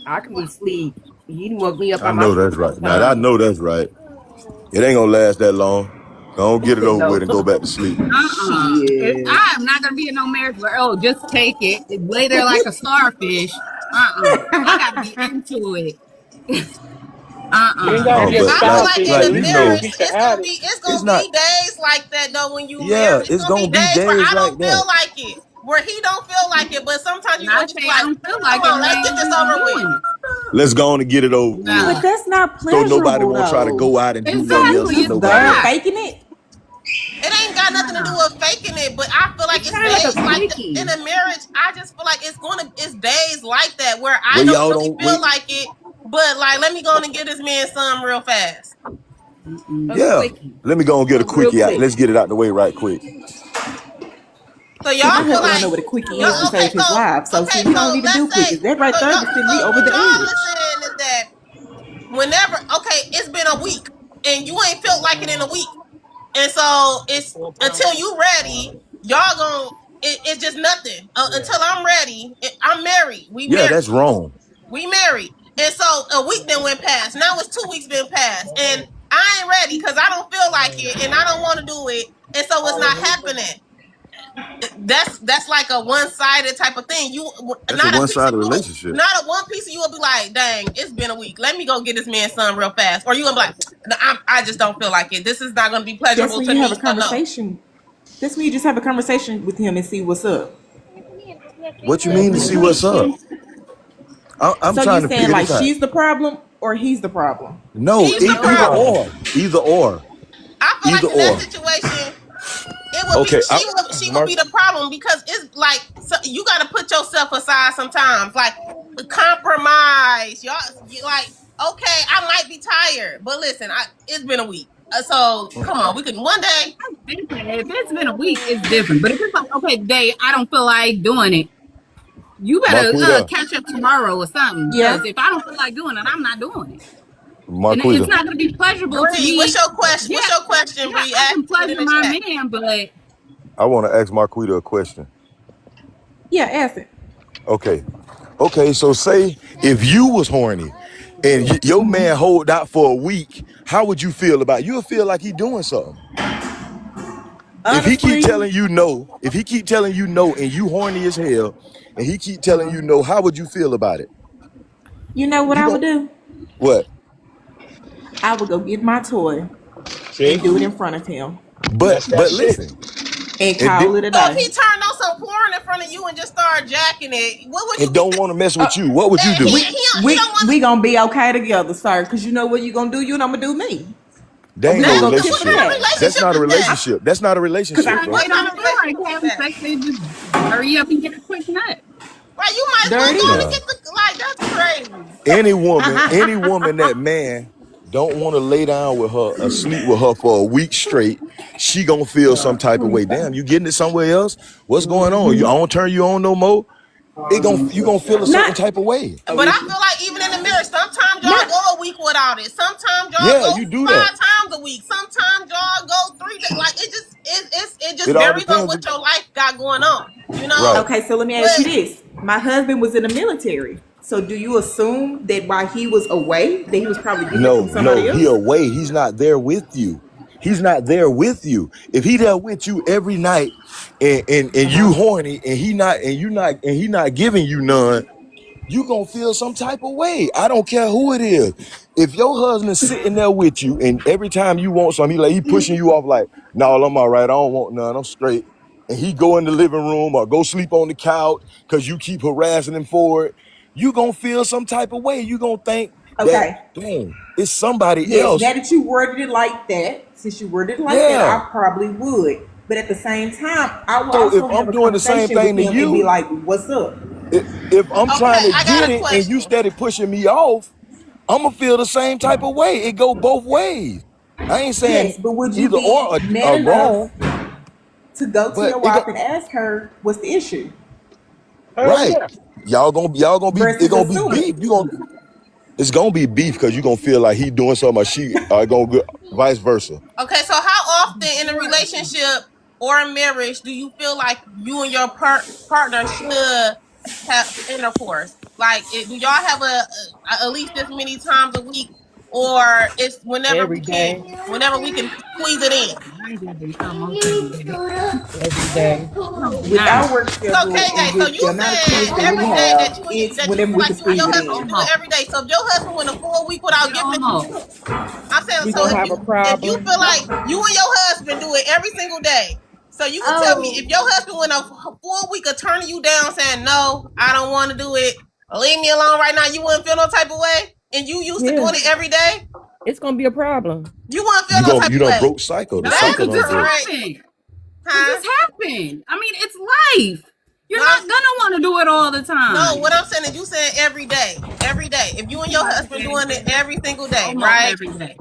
Speaker 5: I can be asleep. He done woke me up
Speaker 3: I
Speaker 5: out my
Speaker 3: know
Speaker 5: sleep
Speaker 3: that's
Speaker 5: a couple
Speaker 3: right. Now I
Speaker 5: times.
Speaker 3: know that's right. It ain't gonna last that long. Don't get it over
Speaker 5: No.
Speaker 3: with and go back to sleep.
Speaker 6: Shit.
Speaker 1: I am not gonna be in no marriage where just take it, lay there like a starfish. I gotta be into it.
Speaker 4: You ain't gotta
Speaker 3: Oh,
Speaker 4: be a
Speaker 3: but
Speaker 2: I feel like in
Speaker 4: starfish.
Speaker 2: a
Speaker 3: you
Speaker 4: You can
Speaker 3: know,
Speaker 2: marriage,
Speaker 4: be the addict.
Speaker 2: it's
Speaker 3: it's
Speaker 2: gonna
Speaker 3: not.
Speaker 2: be days like that though when you
Speaker 3: Yeah,
Speaker 2: married. It's
Speaker 3: it's
Speaker 2: gonna be
Speaker 3: gonna be
Speaker 2: days where
Speaker 3: days
Speaker 2: I
Speaker 3: like
Speaker 2: don't feel
Speaker 3: that.
Speaker 2: like it. Where he don't feel like it, but sometimes
Speaker 1: And
Speaker 2: you
Speaker 1: I
Speaker 2: just be
Speaker 1: say I
Speaker 2: like,
Speaker 1: don't feel
Speaker 2: come
Speaker 1: like it,
Speaker 2: on,
Speaker 1: and
Speaker 2: let's
Speaker 1: I
Speaker 2: get
Speaker 1: ain't
Speaker 2: this
Speaker 1: even
Speaker 2: over with.
Speaker 1: doing it.
Speaker 3: Let's go on and get it over with.
Speaker 6: But
Speaker 1: No.
Speaker 6: that's not
Speaker 3: So nobody
Speaker 6: pleasurable
Speaker 3: won't try to
Speaker 6: though.
Speaker 3: go out and do nothing else
Speaker 1: Exactly.
Speaker 3: with
Speaker 6: You
Speaker 1: It's
Speaker 3: nobody
Speaker 6: done
Speaker 1: not.
Speaker 3: else.
Speaker 6: faking it?
Speaker 2: It ain't got nothing to do
Speaker 1: Nah.
Speaker 2: with faking it, but I feel like
Speaker 5: It's
Speaker 2: it's
Speaker 5: kind of like a
Speaker 2: days like that in
Speaker 5: quickie.
Speaker 2: a marriage. I just feel like it's days like that where I
Speaker 3: Where
Speaker 2: don't
Speaker 3: y'all
Speaker 2: really
Speaker 3: don't
Speaker 2: feel
Speaker 3: wait.
Speaker 2: like it, but like let me go on and give this man some real fast.
Speaker 5: A
Speaker 3: Yeah.
Speaker 5: quickie.
Speaker 3: Let me go and get a
Speaker 5: Real
Speaker 3: quickie out.
Speaker 5: quick.
Speaker 3: Let's get it out the way right quick.
Speaker 2: So
Speaker 6: See, my
Speaker 2: y'all feel
Speaker 6: husband don't know
Speaker 2: like
Speaker 6: what a quickie is to
Speaker 2: y'all
Speaker 6: save his life. So see, we don't need to do
Speaker 2: let's say
Speaker 6: quickies. That right
Speaker 2: so
Speaker 6: there
Speaker 2: y'all
Speaker 6: to send me
Speaker 2: so
Speaker 6: over
Speaker 2: what
Speaker 6: the
Speaker 2: y'all
Speaker 6: edge.
Speaker 2: is saying is that whenever it's been a week and you ain't felt like it in a week, and so it's until you ready, y'all gonna It's just nothing until I'm ready. I'm married. We
Speaker 3: Yeah,
Speaker 2: married.
Speaker 3: that's wrong.
Speaker 2: We married. And so a week then went past. Now it's 2 weeks been past. And I ain't ready because I don't feel like it and I don't want to do it. And so it's not happening. That's like a one-sided type of thing.
Speaker 3: That's a one-sided relationship.
Speaker 2: Not a one piece of you will be like, dang, it's been a week. Let me go get this man some real fast. Or you gonna be like, no, I just don't feel like it. This is not gonna be
Speaker 6: That's
Speaker 2: pleasurable
Speaker 6: when
Speaker 2: to
Speaker 6: you
Speaker 2: me.
Speaker 6: have a conversation. That's when you just have a conversation with him and see what's up.
Speaker 3: What you mean to see what's up? I'm
Speaker 6: So
Speaker 3: trying
Speaker 6: you
Speaker 3: to
Speaker 6: saying
Speaker 3: figure
Speaker 6: like
Speaker 3: this out.
Speaker 6: she's the problem or he's the problem?
Speaker 3: No,
Speaker 2: He's the
Speaker 3: either
Speaker 2: problem.
Speaker 3: or. Either or.
Speaker 2: I feel
Speaker 3: Either
Speaker 2: like in that
Speaker 3: or.
Speaker 2: situation, it would
Speaker 3: Okay,
Speaker 2: be she would be the problem because it's like you got to put yourself aside sometimes, like compromise. Y'all, like okay, I might be tired, but listen, it's been a week, so come on, we can one day.
Speaker 1: If it's been a week, it's different. But if it's like, okay, today I don't feel like doing it, you better
Speaker 3: Marquita.
Speaker 1: catch up tomorrow or something.
Speaker 6: Yeah.
Speaker 1: Because if I don't feel like doing it, I'm not doing it. And
Speaker 3: Marquita.
Speaker 1: it's not going to be pleasurable to
Speaker 2: Bree,
Speaker 1: me.
Speaker 2: what's your question?
Speaker 1: Yeah,
Speaker 2: What's your question,
Speaker 1: yeah,
Speaker 2: Bree?
Speaker 1: I can
Speaker 2: Ask it in
Speaker 1: pleasure
Speaker 2: the
Speaker 1: my
Speaker 2: chat.
Speaker 1: man, but
Speaker 3: I want to ask Marquita a question.
Speaker 6: Yeah, ask it.
Speaker 3: Okay, so say if you was horny and your man hold out for a week, how would you feel about it? You'll feel like he doing something. If he keep
Speaker 6: Honestly,
Speaker 3: telling you no, and you horny as hell, and he keep telling you no, how would you feel about it?
Speaker 6: you know what
Speaker 3: You
Speaker 6: I would
Speaker 3: gon'
Speaker 6: do?
Speaker 3: what?
Speaker 6: I would go get my toy
Speaker 4: See?
Speaker 6: and do it in front of him
Speaker 3: But
Speaker 4: That's that shit.
Speaker 3: listen,
Speaker 6: and
Speaker 3: and
Speaker 6: call it a
Speaker 2: So if he
Speaker 6: day.
Speaker 2: turned on some porn in front of you and just started jacking it, what would you?
Speaker 3: don't want to mess with you, what would you do?
Speaker 2: He don't want.
Speaker 6: We gonna be okay together, sir. Cause you know what you gonna do? You and I'm gonna do me.
Speaker 3: That ain't
Speaker 6: we
Speaker 3: no
Speaker 6: gonna go
Speaker 3: relationship.
Speaker 6: tit for tat.
Speaker 3: That's not a
Speaker 2: Relationship is that?
Speaker 3: relationship. That's not a relationship,
Speaker 6: I-
Speaker 3: bro.
Speaker 1: they don't
Speaker 2: kind of
Speaker 1: feel like
Speaker 2: relationship
Speaker 1: having
Speaker 2: is that?
Speaker 1: sex. They just hurry up and get a quick nut.
Speaker 2: Like you might as well
Speaker 6: Dirty.
Speaker 2: go
Speaker 3: Nah.
Speaker 2: to get the like. That's crazy.
Speaker 3: Any woman that man don't want to lay down with her or sleep with her for a week straight, she gonna feel some type of way. Damn, you getting it somewhere else? What's going on? I don't turn you on no more. You gonna feel a certain
Speaker 6: Not-
Speaker 3: type of way.
Speaker 2: But I feel like even in the marriage, sometimes y'all
Speaker 6: Not-
Speaker 2: go a week without it. Sometimes y'all
Speaker 3: Yeah,
Speaker 2: go
Speaker 3: you do
Speaker 2: 5
Speaker 3: that.
Speaker 2: times a week. Sometimes y'all go 3 days. Like it just
Speaker 3: It all
Speaker 2: varies on
Speaker 3: depends.
Speaker 2: what your life got going on. You know.
Speaker 3: Right.
Speaker 6: Okay, so let me ask you this. My husband was in the military. So do you assume that while he was away, that he was probably getting it from somebody else?
Speaker 3: He away. He's not there with you. He's not there with you. If he there with you every night and you horny and he not giving you none, you gonna feel some type of way. I don't care who it is. If your husband's sitting there with you and every time you want something, he pushing you off like, no, I'm all right. I don't want none. I'm straight. And he go in the living room or go sleep on the couch because you keep harassing him for it. You gonna feel some type of way. You gonna think
Speaker 6: Okay.
Speaker 3: that, dang, it's somebody
Speaker 6: Yes,
Speaker 3: else.
Speaker 6: now that you worded it like that, since you worded it like
Speaker 3: Yeah.
Speaker 6: that, I probably would. But at the same time, I would
Speaker 3: So
Speaker 6: also
Speaker 3: if
Speaker 6: have
Speaker 3: I'm
Speaker 6: a
Speaker 3: doing the same
Speaker 6: conversation
Speaker 3: thing
Speaker 6: with
Speaker 3: to
Speaker 6: him and be
Speaker 3: you,
Speaker 6: like, "What's up?"
Speaker 3: if I'm
Speaker 2: Okay,
Speaker 3: trying to
Speaker 2: I got
Speaker 3: get
Speaker 2: a
Speaker 3: it and
Speaker 2: question.
Speaker 3: you steady pushing me off, I'm gonna feel the same type of way. It go both ways. I ain't saying
Speaker 6: Yes, but would you
Speaker 3: either
Speaker 6: be
Speaker 3: or are
Speaker 6: man
Speaker 3: wrong,
Speaker 6: enough to go to
Speaker 3: but
Speaker 6: your
Speaker 3: it
Speaker 6: wife
Speaker 3: go,
Speaker 6: and ask her what's the issue
Speaker 4: Hell
Speaker 3: right.
Speaker 4: yeah.
Speaker 3: Y'all gonna be
Speaker 6: versus
Speaker 3: it gonna be
Speaker 6: assuming?
Speaker 3: beef. It's gonna be beef because you gonna feel like he doing something or she gonna go vice versa.
Speaker 2: Okay, so how often in a relationship or a marriage do you feel like you and your partner should have intercourse? Like, do y'all have at least this many times a week, or it's whenever
Speaker 5: Every
Speaker 2: we can,
Speaker 5: day.
Speaker 2: whenever we can squeeze it in?
Speaker 1: Mine gotta be almost every day.
Speaker 5: Every day.
Speaker 1: No,
Speaker 6: With
Speaker 1: nah.
Speaker 6: our work
Speaker 2: So
Speaker 6: schedule
Speaker 2: KJ,
Speaker 6: and
Speaker 2: so
Speaker 6: with
Speaker 2: you
Speaker 6: the amount of kids
Speaker 2: said
Speaker 6: that we
Speaker 2: every day
Speaker 6: have,
Speaker 2: that
Speaker 6: it's
Speaker 2: you
Speaker 6: whenever
Speaker 2: feel
Speaker 6: we
Speaker 2: like
Speaker 6: can
Speaker 2: you and
Speaker 6: squeeze
Speaker 2: your
Speaker 6: it
Speaker 2: husband
Speaker 6: in.
Speaker 2: should do it every day. So if your husband went a full week without giving it to you,
Speaker 1: Almost.
Speaker 2: I'm saying,
Speaker 5: We
Speaker 2: so
Speaker 5: gonna have a
Speaker 2: if you
Speaker 5: problem.
Speaker 2: feel like you and your husband do it every single day, so you can tell me if your husband went a full week of turning you down, saying no, I don't want to do it, leave me alone right now, you wouldn't feel no type of way, and you used to
Speaker 5: Yeah.
Speaker 2: doing it every day,
Speaker 5: It's gonna be a problem.
Speaker 2: you wouldn't feel no type
Speaker 3: You
Speaker 2: of
Speaker 3: done
Speaker 2: way.
Speaker 3: broke cycle. The
Speaker 1: No,
Speaker 3: cycle
Speaker 1: because
Speaker 3: done
Speaker 1: this
Speaker 3: broke.
Speaker 1: happened.
Speaker 2: Huh?
Speaker 1: This happened. I mean, it's life. You're
Speaker 2: No,
Speaker 1: not gonna want to do it all the time.
Speaker 2: No, what I'm saying is you saying every day. Every day. If you and your husband doing it every single day,
Speaker 1: Almost
Speaker 2: right?
Speaker 1: every day.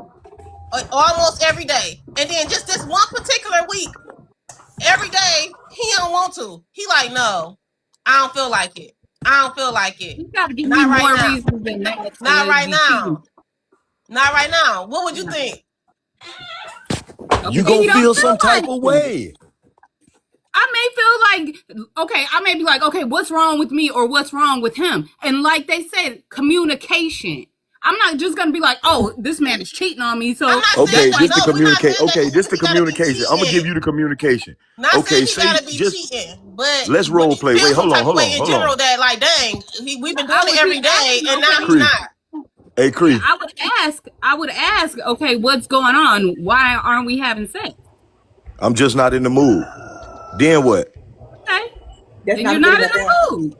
Speaker 2: Almost every day. And then just this one particular week, every day, he don't want to. He like, no, I don't feel like it. I don't feel like it.
Speaker 1: You gotta give me
Speaker 2: Not right
Speaker 1: more
Speaker 2: now.
Speaker 1: reasons than that. to
Speaker 2: Not right
Speaker 1: be
Speaker 2: now.
Speaker 1: cheating.
Speaker 2: Not right now. What would you think?
Speaker 3: You
Speaker 1: Okay,
Speaker 3: gonna
Speaker 1: don't
Speaker 3: feel some type
Speaker 1: like
Speaker 3: of
Speaker 1: it.
Speaker 3: way.
Speaker 1: I may feel like, okay, I may be like, okay, what's wrong with me or what's wrong with him? And like they said, communication. I'm not just gonna be like, oh, this man is cheating on me. So
Speaker 2: I'm not
Speaker 3: Okay,
Speaker 2: saying
Speaker 3: this the
Speaker 2: no. We're not
Speaker 3: communicate.
Speaker 2: saying that
Speaker 3: Okay, this the
Speaker 2: he gotta be
Speaker 3: communication. I'm gonna give
Speaker 2: cheating.
Speaker 3: you the communication.
Speaker 2: Not
Speaker 3: Okay,
Speaker 2: saying he
Speaker 3: say
Speaker 2: gotta be
Speaker 3: just
Speaker 2: cheating, but
Speaker 3: let's
Speaker 2: would
Speaker 3: role
Speaker 2: you
Speaker 3: play.
Speaker 2: feel
Speaker 3: Wait,
Speaker 2: some
Speaker 3: hold on,
Speaker 2: type of
Speaker 3: hold
Speaker 2: way
Speaker 3: on,
Speaker 2: in
Speaker 3: hold
Speaker 2: general
Speaker 3: on.
Speaker 2: that like, dang, we've been doing
Speaker 1: I
Speaker 2: it
Speaker 1: would
Speaker 2: every
Speaker 1: be
Speaker 2: day
Speaker 1: asking,
Speaker 2: and now he's
Speaker 3: Cree.
Speaker 2: not.
Speaker 3: Hey,
Speaker 1: yeah,
Speaker 3: Cree.
Speaker 1: I would ask, okay, what's going on? Why aren't we having sex?
Speaker 3: I'm just not in the mood. Then what?
Speaker 1: Okay,
Speaker 6: That's
Speaker 1: then
Speaker 6: not
Speaker 1: you're
Speaker 6: a good
Speaker 1: not in
Speaker 6: enough
Speaker 1: the
Speaker 6: answer.
Speaker 1: mood.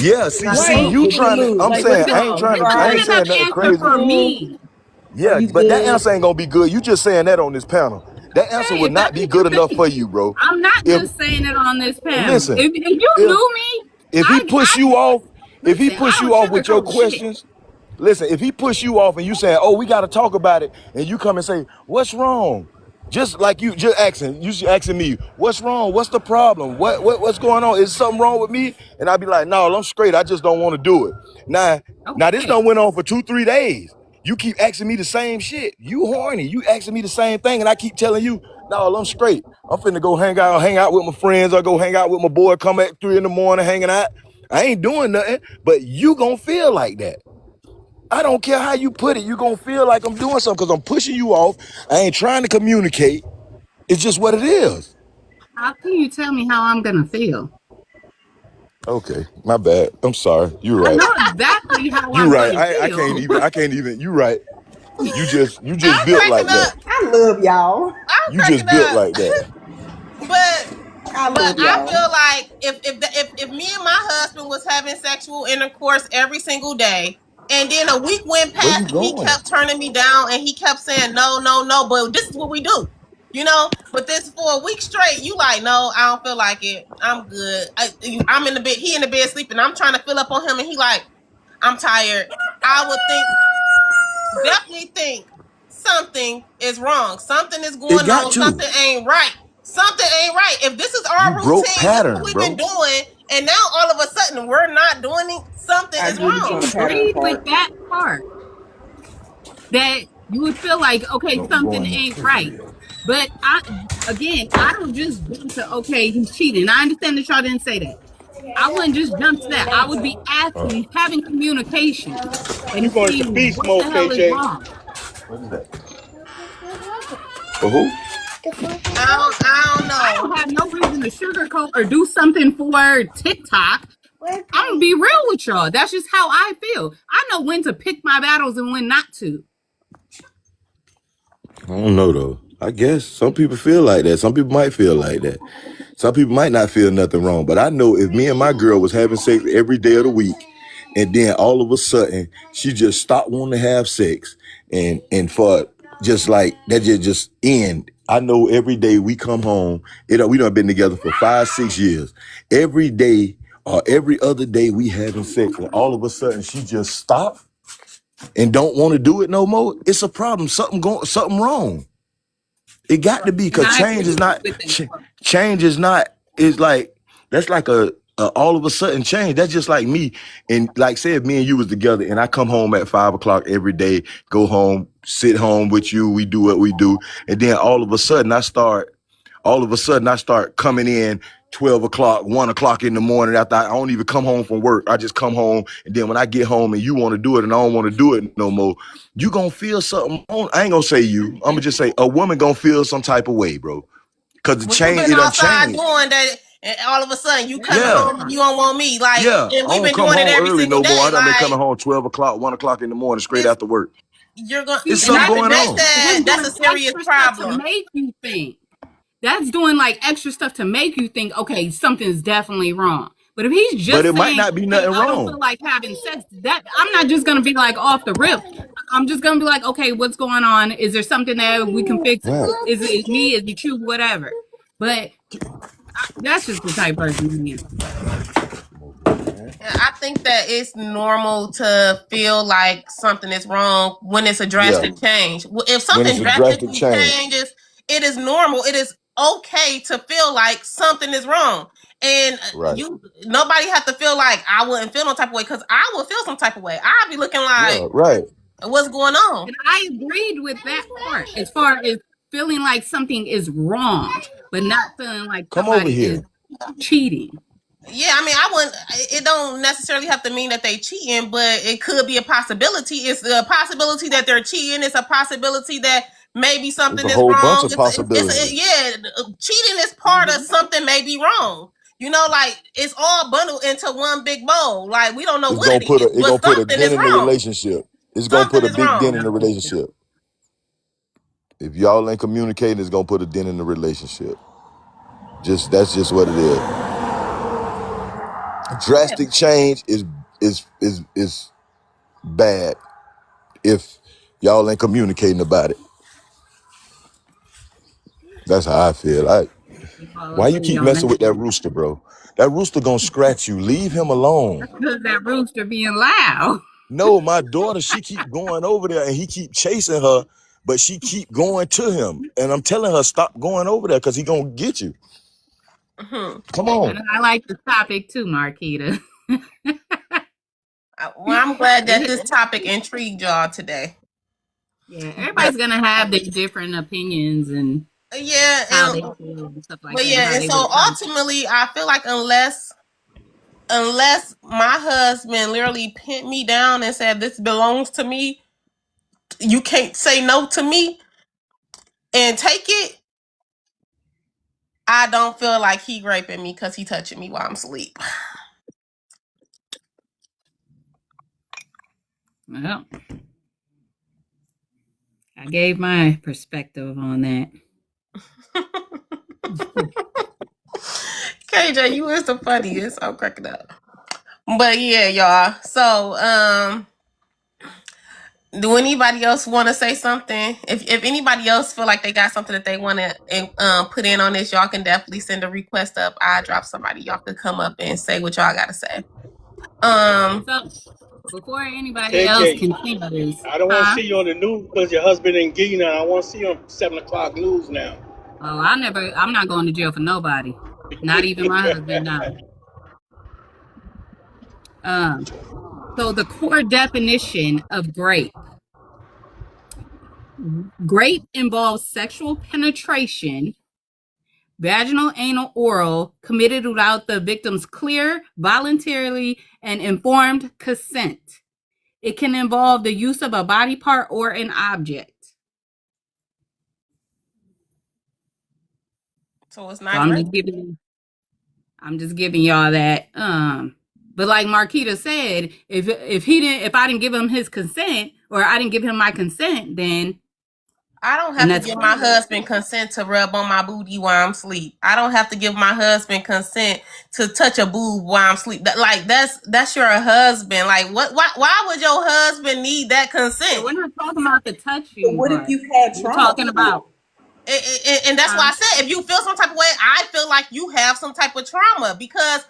Speaker 3: Yeah, see,
Speaker 6: Not
Speaker 5: Why
Speaker 3: see,
Speaker 5: ain't
Speaker 3: you
Speaker 5: you in the
Speaker 3: trying to.
Speaker 5: mood?
Speaker 3: I'm
Speaker 5: Like,
Speaker 3: saying
Speaker 5: what's
Speaker 3: I ain't
Speaker 5: wrong?
Speaker 3: trying
Speaker 5: You
Speaker 3: to.
Speaker 1: It's
Speaker 3: I
Speaker 1: good
Speaker 3: ain't
Speaker 5: alright?
Speaker 3: saying
Speaker 1: enough
Speaker 3: nothing
Speaker 1: answer
Speaker 3: crazy.
Speaker 1: for
Speaker 5: Mm,
Speaker 1: me.
Speaker 5: are
Speaker 3: Yeah,
Speaker 5: you
Speaker 3: but that
Speaker 5: good?
Speaker 3: answer ain't gonna be good. You just saying that on this panel. That answer
Speaker 1: Okay,
Speaker 3: would
Speaker 1: if
Speaker 3: not
Speaker 1: that's
Speaker 3: be
Speaker 1: what you
Speaker 3: good enough
Speaker 1: think.
Speaker 3: for you, bro.
Speaker 1: I'm not
Speaker 3: If
Speaker 1: just saying it on this panel.
Speaker 3: listen,
Speaker 1: If you
Speaker 3: if
Speaker 1: knew me,
Speaker 3: if he push
Speaker 1: I
Speaker 3: you off, if he
Speaker 1: listen, I
Speaker 3: push
Speaker 1: don't
Speaker 3: you off with your
Speaker 1: sugarcoat shit.
Speaker 3: questions, listen, if he push you off and you say, "Oh, we got to talk about it," and you come and say, "What's wrong?" Just like you just asking me, "What's wrong? What's the problem? What's going on? Is something wrong with me?" And I'd be like, "No, I'm straight. I just don't want to do it." Now this
Speaker 1: Okay.
Speaker 3: done went on for 2-3 days. You keep asking me the same shit. You horny. You asking me the same thing, and I keep telling you, "No, I'm straight. I'm finna go hang out with my friends, or go hang out with my boy. Come at 3 in the morning, hanging out. I ain't doing nothing, but you gonna feel like that. I don't care how you put it. You gonna feel like I'm doing something because I'm pushing you off. I ain't trying to communicate. It's just what it is.
Speaker 1: How can you tell me how I'm gonna feel?
Speaker 3: Okay, my bad. I'm sorry. You're
Speaker 1: I
Speaker 3: right.
Speaker 1: know exactly how
Speaker 3: You
Speaker 1: I'm
Speaker 3: right.
Speaker 1: gonna
Speaker 3: I
Speaker 1: feel.
Speaker 3: can't even. You right. You just
Speaker 2: I'm
Speaker 3: built
Speaker 2: cracking
Speaker 3: like that.
Speaker 2: up.
Speaker 6: I love y'all.
Speaker 2: I'm
Speaker 3: You just
Speaker 2: cracking
Speaker 3: built
Speaker 2: up.
Speaker 3: like that.
Speaker 2: But
Speaker 6: I love
Speaker 2: I
Speaker 6: y'all.
Speaker 2: feel like if me and my husband was having sexual intercourse every single day, and then a week went
Speaker 3: Where you
Speaker 2: past and he
Speaker 3: going?
Speaker 2: kept turning me down and he kept saying no, no, no, but this is what we do, you know. But this for a week straight, you like, no, I don't feel like it. I'm good. I'm in the bed. He in the bed sleeping. I'm trying to fill up on him, and he like, I'm tired. I would definitely think something is wrong. Something is
Speaker 3: It
Speaker 2: going
Speaker 3: got
Speaker 2: on.
Speaker 3: to.
Speaker 2: Something ain't right. Something ain't right. If this is
Speaker 3: You
Speaker 2: our
Speaker 3: broke
Speaker 2: routine, this is what
Speaker 3: pattern,
Speaker 2: we've been
Speaker 3: bro.
Speaker 2: doing, and now all of a sudden we're not doing it, something
Speaker 6: I
Speaker 2: is
Speaker 6: agree with you on the
Speaker 2: wrong.
Speaker 6: pattern
Speaker 1: Agreed with
Speaker 6: part.
Speaker 1: that part. That you would feel like, okay,
Speaker 3: No, I'm
Speaker 1: something
Speaker 3: going to
Speaker 1: ain't right.
Speaker 3: refrigerator.
Speaker 1: But I don't just jump to, okay, he's cheating. I understand that y'all didn't say that. I wouldn't just jump to that. I would be asking, having communication
Speaker 4: You
Speaker 1: and
Speaker 4: going to
Speaker 1: seeing
Speaker 4: beast
Speaker 1: what the
Speaker 4: mode,
Speaker 1: hell is
Speaker 4: KJ?
Speaker 1: wrong.
Speaker 3: What is that? For who?
Speaker 2: I don't
Speaker 1: I
Speaker 2: know.
Speaker 1: don't have no reason to sugarcoat or do something for TikTok. I'm gonna be real with y'all. That's just how I feel. I know when to pick my battles and when not to.
Speaker 3: I don't know though. I guess some people feel like that. Some people might feel like that. Some people might not feel nothing wrong. But I know if me and my girl was having sex every day of the week, and then all of a sudden she just stopped wanting to have sex, and for just like that just end. I know every day we come home, we done been together for 5-6 years. Every day or every other day we having sex, and all of a sudden she just stopped and don't want to do it no more. It's a problem. Something wrong. It got to be,
Speaker 1: And
Speaker 3: because
Speaker 1: I agree with that.
Speaker 3: change is not, is like, that's like a all of a sudden change. That's just like me. And like say if me and you was together and I come home at 5 o'clock every day, go home, sit home with you, we do what we do. And then all of a sudden I start coming in 12 o'clock, 1 o'clock in the morning after I don't even come home from work. I just come home. And then when I get home and you want to do it and I don't want to do it no more, you gonna feel something. I ain't gonna say you. I'm gonna just say a woman gonna feel some type of way, bro. Cause the
Speaker 2: What you
Speaker 3: change,
Speaker 2: been
Speaker 3: it done
Speaker 2: outside
Speaker 3: changed.
Speaker 2: doing that, and all of a sudden you coming
Speaker 3: Yeah.
Speaker 2: home and you don't want me, like,
Speaker 3: Yeah.
Speaker 2: and
Speaker 3: I
Speaker 2: we've
Speaker 3: don't
Speaker 2: been
Speaker 3: come
Speaker 2: doing it
Speaker 3: home
Speaker 2: every
Speaker 3: early
Speaker 2: single
Speaker 3: no more.
Speaker 2: day.
Speaker 3: I done been coming
Speaker 2: Like,
Speaker 3: home 12 o'clock, 1 o'clock in the morning, straight
Speaker 2: this
Speaker 3: after work.
Speaker 2: you're gonna,
Speaker 3: It's
Speaker 2: and
Speaker 3: something going
Speaker 1: That's
Speaker 3: on.
Speaker 1: him
Speaker 2: that's
Speaker 1: doing
Speaker 2: a serious
Speaker 1: extra stuff to
Speaker 2: problem.
Speaker 1: make you think. That's doing like extra stuff to make you think, okay, something's definitely wrong. But if he's
Speaker 3: But
Speaker 1: just
Speaker 3: it might
Speaker 1: saying,
Speaker 3: not be
Speaker 1: hey,
Speaker 3: nothing
Speaker 1: I don't feel
Speaker 3: wrong.
Speaker 1: like having sex, that I'm not just gonna be like off the rip. I'm just gonna be like, okay, what's going on? Is there something that we can fix?
Speaker 3: Right.
Speaker 1: Is it me? Is it you? Whatever. But that's just the type of person he is.
Speaker 2: I think that it's normal to feel like something is wrong when it's a drastic change. If
Speaker 3: When
Speaker 2: something
Speaker 3: it's a drastic
Speaker 2: drastically
Speaker 3: change.
Speaker 2: changes, it is normal. It is okay to feel like something is wrong. And
Speaker 3: Right.
Speaker 2: nobody have to feel like I wouldn't feel no type of way, because I would feel some type of way. I'd be looking like,
Speaker 3: Yeah, right.
Speaker 2: what's going on?
Speaker 1: And I agreed with that part as far as feeling like something is wrong, but not feeling like
Speaker 3: Come over
Speaker 1: somebody is
Speaker 3: here.
Speaker 1: cheating.
Speaker 2: Yeah, I mean, I wouldn't. It don't necessarily have to mean that they cheating, but it could be a possibility. It's a possibility that they're cheating. It's a possibility that maybe
Speaker 3: There's
Speaker 2: something
Speaker 3: a
Speaker 2: is
Speaker 3: whole bunch
Speaker 2: wrong.
Speaker 3: of possibilities.
Speaker 2: Cheating is part of something may be wrong. You know, like it's all bundled into one big bowl. Like we don't know
Speaker 3: It's
Speaker 2: what
Speaker 3: gonna
Speaker 2: it
Speaker 3: put a
Speaker 2: is,
Speaker 3: it's
Speaker 2: but
Speaker 3: gonna put a
Speaker 2: something
Speaker 3: dent
Speaker 2: is
Speaker 3: in the
Speaker 2: wrong.
Speaker 3: relationship. It's gonna put
Speaker 2: Something
Speaker 3: a
Speaker 2: is
Speaker 3: big dent in
Speaker 2: wrong.
Speaker 3: the relationship. If y'all ain't communicating, it's gonna put a dent in the relationship. That's just what it is. Drastic change is bad if y'all ain't communicating about it. That's how I feel. Why you keep messing with that rooster, bro? That rooster gonna scratch you. Leave him alone.
Speaker 1: Because that rooster being loud.
Speaker 3: No, my daughter, she keep going over there and he keep chasing her, but she keep going to him. And I'm telling her, stop going over there because he gonna get you. Come on.
Speaker 1: And I like the topic too, Marquita.
Speaker 2: Well, I'm glad that this topic intrigued y'all today.
Speaker 1: Yeah, everybody's gonna have their different opinions and
Speaker 2: Yeah,
Speaker 1: how they feel and stuff like
Speaker 2: but
Speaker 1: that.
Speaker 2: yeah,
Speaker 1: how
Speaker 2: and
Speaker 1: they
Speaker 2: so
Speaker 1: would approach.
Speaker 2: ultimately, I feel like unless my husband literally pinned me down and said this belongs to me, you can't say no to me and take it. I don't feel like he raping me because he touching me while I'm asleep.
Speaker 1: Well, I gave my perspective on that.
Speaker 2: KJ, you is the funniest. I'm cracking up. But yeah, y'all. So, do anybody else want to say something? If anybody else feel like they got something that they want to put in on this, y'all can definitely send a request up. I drop somebody. Y'all can come up and say what y'all got to say.
Speaker 1: So before anybody else
Speaker 4: KJ,
Speaker 1: continues,
Speaker 4: I don't want to see you on the news because your husband in Gina. I want to see you on 7 o'clock news now.
Speaker 1: Oh, I'm not going to jail for nobody. Not even my husband now. So the core definition of grape. Grape involves sexual penetration, vaginal, anal, oral, committed without the victim's clear, voluntarily, and informed consent. It can involve the use of a body part or an object.
Speaker 2: So it's not great.
Speaker 1: I'm just giving y'all that. But like Marquita said, if I didn't give him his consent or I didn't give him my consent, then
Speaker 2: I don't have to give my husband consent to rub on my booty while I'm asleep. I don't have to give my husband consent to touch a boob while I'm asleep. That's your husband. Like why would your husband need that consent?
Speaker 1: So we're not talking about the touching.
Speaker 6: What if you've had trauma?
Speaker 1: We're talking about
Speaker 2: and that's why I said if you feel some type of way, I feel like you have some type of trauma because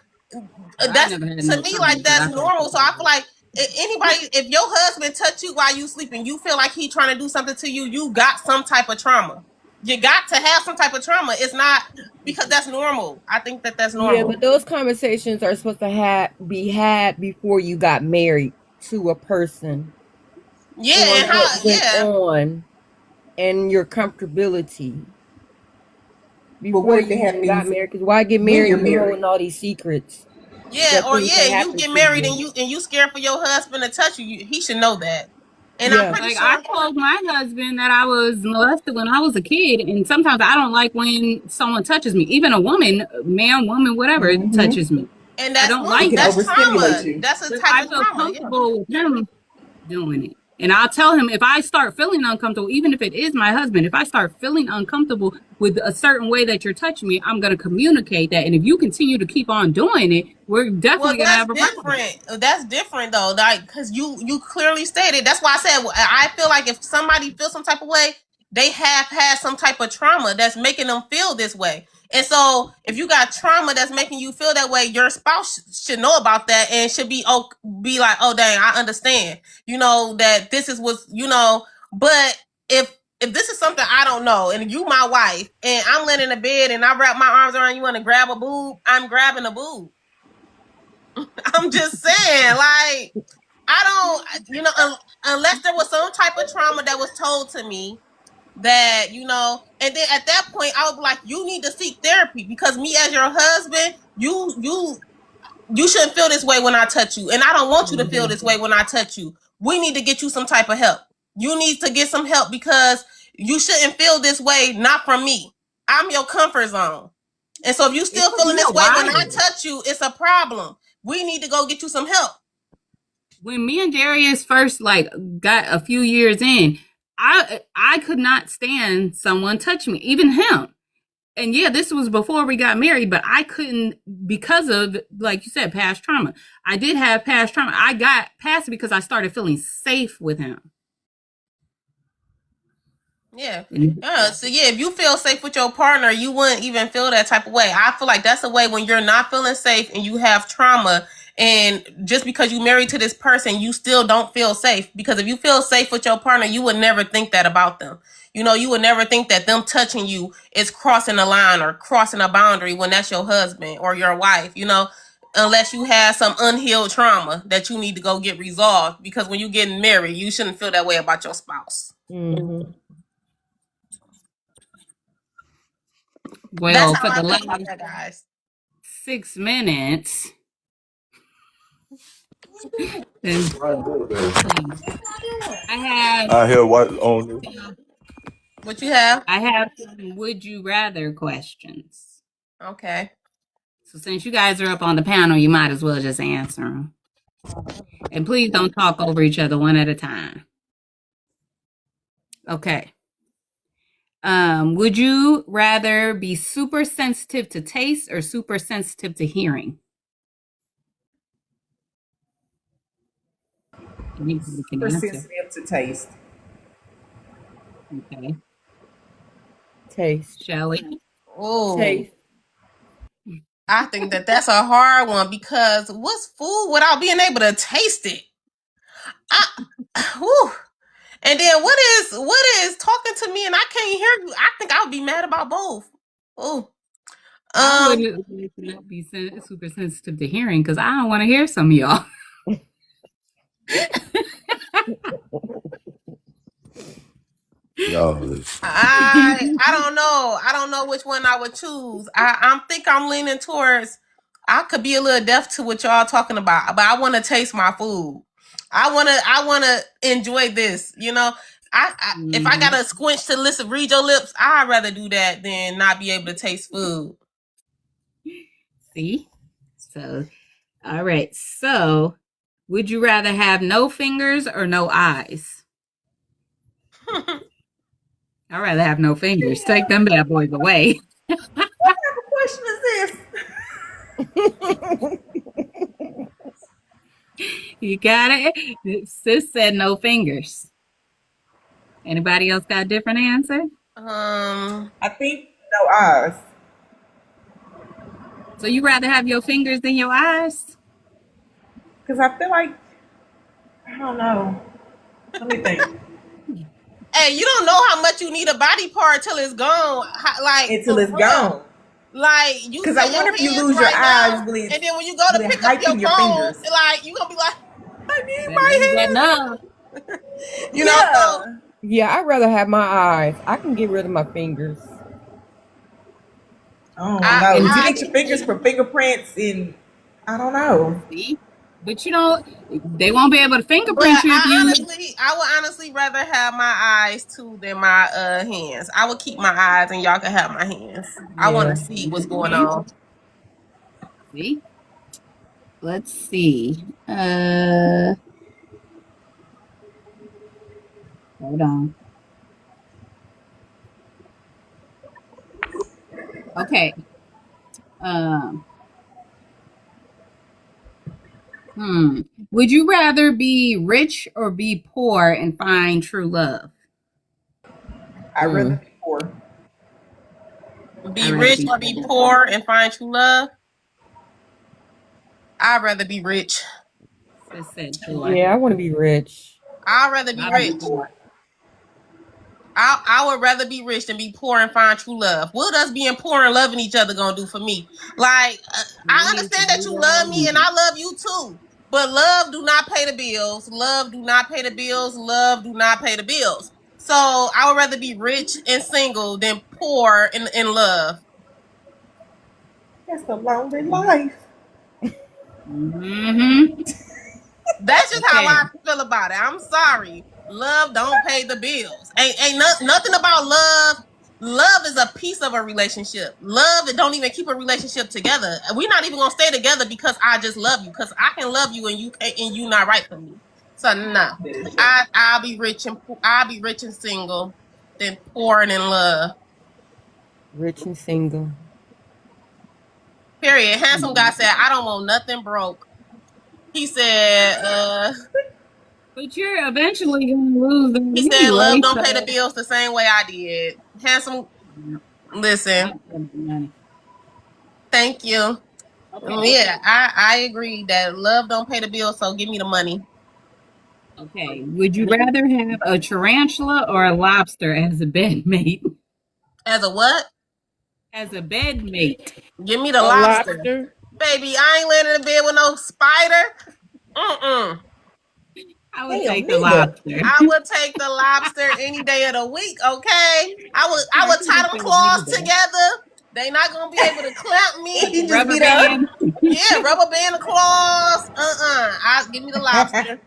Speaker 2: that's to me like that's normal. So I feel like anybody, if your husband touch you while you sleeping, you feel like he trying to do something to you, you got some type of trauma. You got to have some type of trauma. It's not because that's normal. I think that's normal.
Speaker 5: Yeah, but those conversations are supposed to be had before you got married to a person.
Speaker 2: Yeah, and
Speaker 5: what went on and your comfortability before you got married. Because why get married knowing all these secrets?
Speaker 2: Yeah, or you get married and you scared for your husband to touch you. He should know that. And I'm pretty sure
Speaker 1: I told my husband that I was molested when I was a kid, and sometimes I don't like when someone touches me, even a woman, man, woman, whatever, touches me.
Speaker 2: And that's
Speaker 1: I don't like
Speaker 2: that's trauma. That's a type of trauma.
Speaker 1: I feel comfortable with him doing it. And I'll tell him if I start feeling uncomfortable, even if it is my husband, if I start feeling uncomfortable with a certain way that you're touching me, I'm going to communicate that. And if you continue to keep on doing it, we're definitely going to have a problem.
Speaker 2: That's different though, like because you clearly stated. That's why I said I feel like if somebody feels some type of way, they have had some type of trauma that's making them feel this way. And so if you got trauma that's making you feel that way, your spouse should know about that and should be like, oh dang, I understand. You know that this is what's, but if this is something I don't know and you my wife and I'm laying in the bed and I wrap my arms around you and to grab a boob, I'm grabbing a boob. I'm just saying, like, I don't, unless there was some type of trauma that was told to me that, you know, and then at that point I would be like, you need to seek therapy, because me as your husband, you shouldn't feel this way when I touch you, and I don't want you to feel this way when I touch you. We need to get you some type of help. You need to get some help, because you shouldn't feel this way, not from me. I'm your comfort zone. And so if you still feeling this way when I touch you, it's a problem. We need to go get you some help.
Speaker 1: When me and Darius first got a few years in, I could not stand someone touching me, even him. And yeah, this was before we got married, but I couldn't, because of, like you said, past trauma. I did have past trauma. I got past it because I started feeling safe with him.
Speaker 2: Yeah. So yeah, if you feel safe with your partner, you wouldn't even feel that type of way. I feel like that's the way when you're not feeling safe and you have trauma, and just because you married to this person, you still don't feel safe. Because if you feel safe with your partner, you would never think that about them. You know, you would never think that them touching you is crossing a line or crossing a boundary when that's your husband or your wife, you know, unless you have some unhealed trauma that you need to go get resolved. Because when you're getting married, you shouldn't feel that way about your spouse.
Speaker 5: Mm-hmm.
Speaker 1: Well,
Speaker 2: That's
Speaker 1: for
Speaker 2: how
Speaker 1: the
Speaker 2: I feel about
Speaker 1: last
Speaker 2: that, guys.
Speaker 1: 6 minutes,
Speaker 3: I hear what on this.
Speaker 2: What you have?
Speaker 1: I have some would you rather questions.
Speaker 2: Okay.
Speaker 1: So since you guys are up on the panel, you might as well just answer them. And please don't talk over each other, one at a time. Okay. Would you rather be super sensitive to taste or super sensitive to hearing?
Speaker 6: Super sensitive to taste.
Speaker 1: Okay.
Speaker 5: Taste.
Speaker 1: Shelley?
Speaker 2: Oh,
Speaker 5: Taste.
Speaker 2: I think that that's a hard one, because what's food without being able to taste it? Whew. And then what is talking to me and I can't hear you? I think I would be mad about both. Oh.
Speaker 1: I wouldn't be super sensitive to hearing because I don't want to hear some of y'all.
Speaker 2: I don't know. I don't know which one I would choose. I think I'm leaning towards, I could be a little deaf to what y'all talking about, but I want to taste my food. I want to enjoy this, you know. If I gotta squinch to listen, read your lips, I'd rather do that than not be able to taste food.
Speaker 1: See? So, all right. So, would you rather have no fingers or no eyes? I'd rather have no fingers. Take them bad boys away.
Speaker 6: What type of question is this?
Speaker 1: You got it? Sis said no fingers. Anybody else got a different answer?
Speaker 6: I think no eyes.
Speaker 1: So you rather have your fingers than your eyes?
Speaker 6: Because I feel like, I don't know. Let me think.
Speaker 2: Hey, you don't know how much you need a body part till it's gone.
Speaker 6: Until it's gone.
Speaker 2: Like you.
Speaker 6: Because I wonder if you lose your eyes,
Speaker 2: and then when you go to pick up your phone,
Speaker 6: fingers.
Speaker 2: like you gonna be like, I need
Speaker 1: That
Speaker 2: my
Speaker 1: means
Speaker 2: hands.
Speaker 1: no.
Speaker 2: You know. So,
Speaker 5: Yeah, I'd rather have my eyes. I can get rid of my fingers.
Speaker 6: Oh no! You get your fingers for fingerprints, and I don't know.
Speaker 1: See? But you know, they won't be able to fingerprint you if you.
Speaker 2: I would honestly rather have my eyes too than my hands. I would keep my eyes, and y'all can have my hands. I want to see what's going on.
Speaker 1: See? Let's see. Hold on. Okay. Would you rather be rich or be poor and find true love?
Speaker 6: I'd rather be poor.
Speaker 2: Be rich or be poor and find true love? I'd rather be rich.
Speaker 5: Yeah, I want to be rich.
Speaker 2: I'd rather be rich. I would rather be rich than be poor and find true love. What does being poor and loving each other gonna do for me? Like, I understand that you love me and I love you too. But love do not pay the bills. Love do not pay the bills. Love do not pay the bills. So I would rather be rich and single than poor in love.
Speaker 6: That's a lonely life.
Speaker 1: Mm-hmm.
Speaker 2: That's just how
Speaker 1: Okay.
Speaker 2: I feel about it. I'm sorry. Love don't pay the bills. Ain't nothing about love. Love is a piece of a relationship. Love it don't even keep a relationship together. We're not even gonna stay together because I just love you. Because I can love you and you can't, and you not right for me. So no, I'll be rich and single than poor and in love.
Speaker 5: Rich and single.
Speaker 2: Period. Handsome guy said, I don't want nothing broke. He said,
Speaker 1: But you're eventually gonna lose them
Speaker 2: he said,
Speaker 1: anyway.
Speaker 2: love don't pay
Speaker 1: So
Speaker 2: the bills the same way I did. Handsome, listen, thank you.
Speaker 1: okay.
Speaker 2: Yeah, I agree that love don't pay the bills, so give me the money.
Speaker 1: Okay. Would you rather have a tarantula or a lobster as a bed mate?
Speaker 2: As a what?
Speaker 1: As a bed mate.
Speaker 2: Give me the
Speaker 5: A
Speaker 2: lobster.
Speaker 5: lobster.
Speaker 2: Baby, I ain't laying in the bed with no spider.
Speaker 1: I would
Speaker 6: Hell,
Speaker 1: take the
Speaker 6: neither.
Speaker 1: lobster.
Speaker 2: I would take the lobster any day of the week, okay? I would tie them claws together. They not gonna be able to clamp me.
Speaker 6: He just
Speaker 1: Rubber
Speaker 6: be there.
Speaker 1: band.
Speaker 2: Yeah, rubber band the claws. Give me the lobster.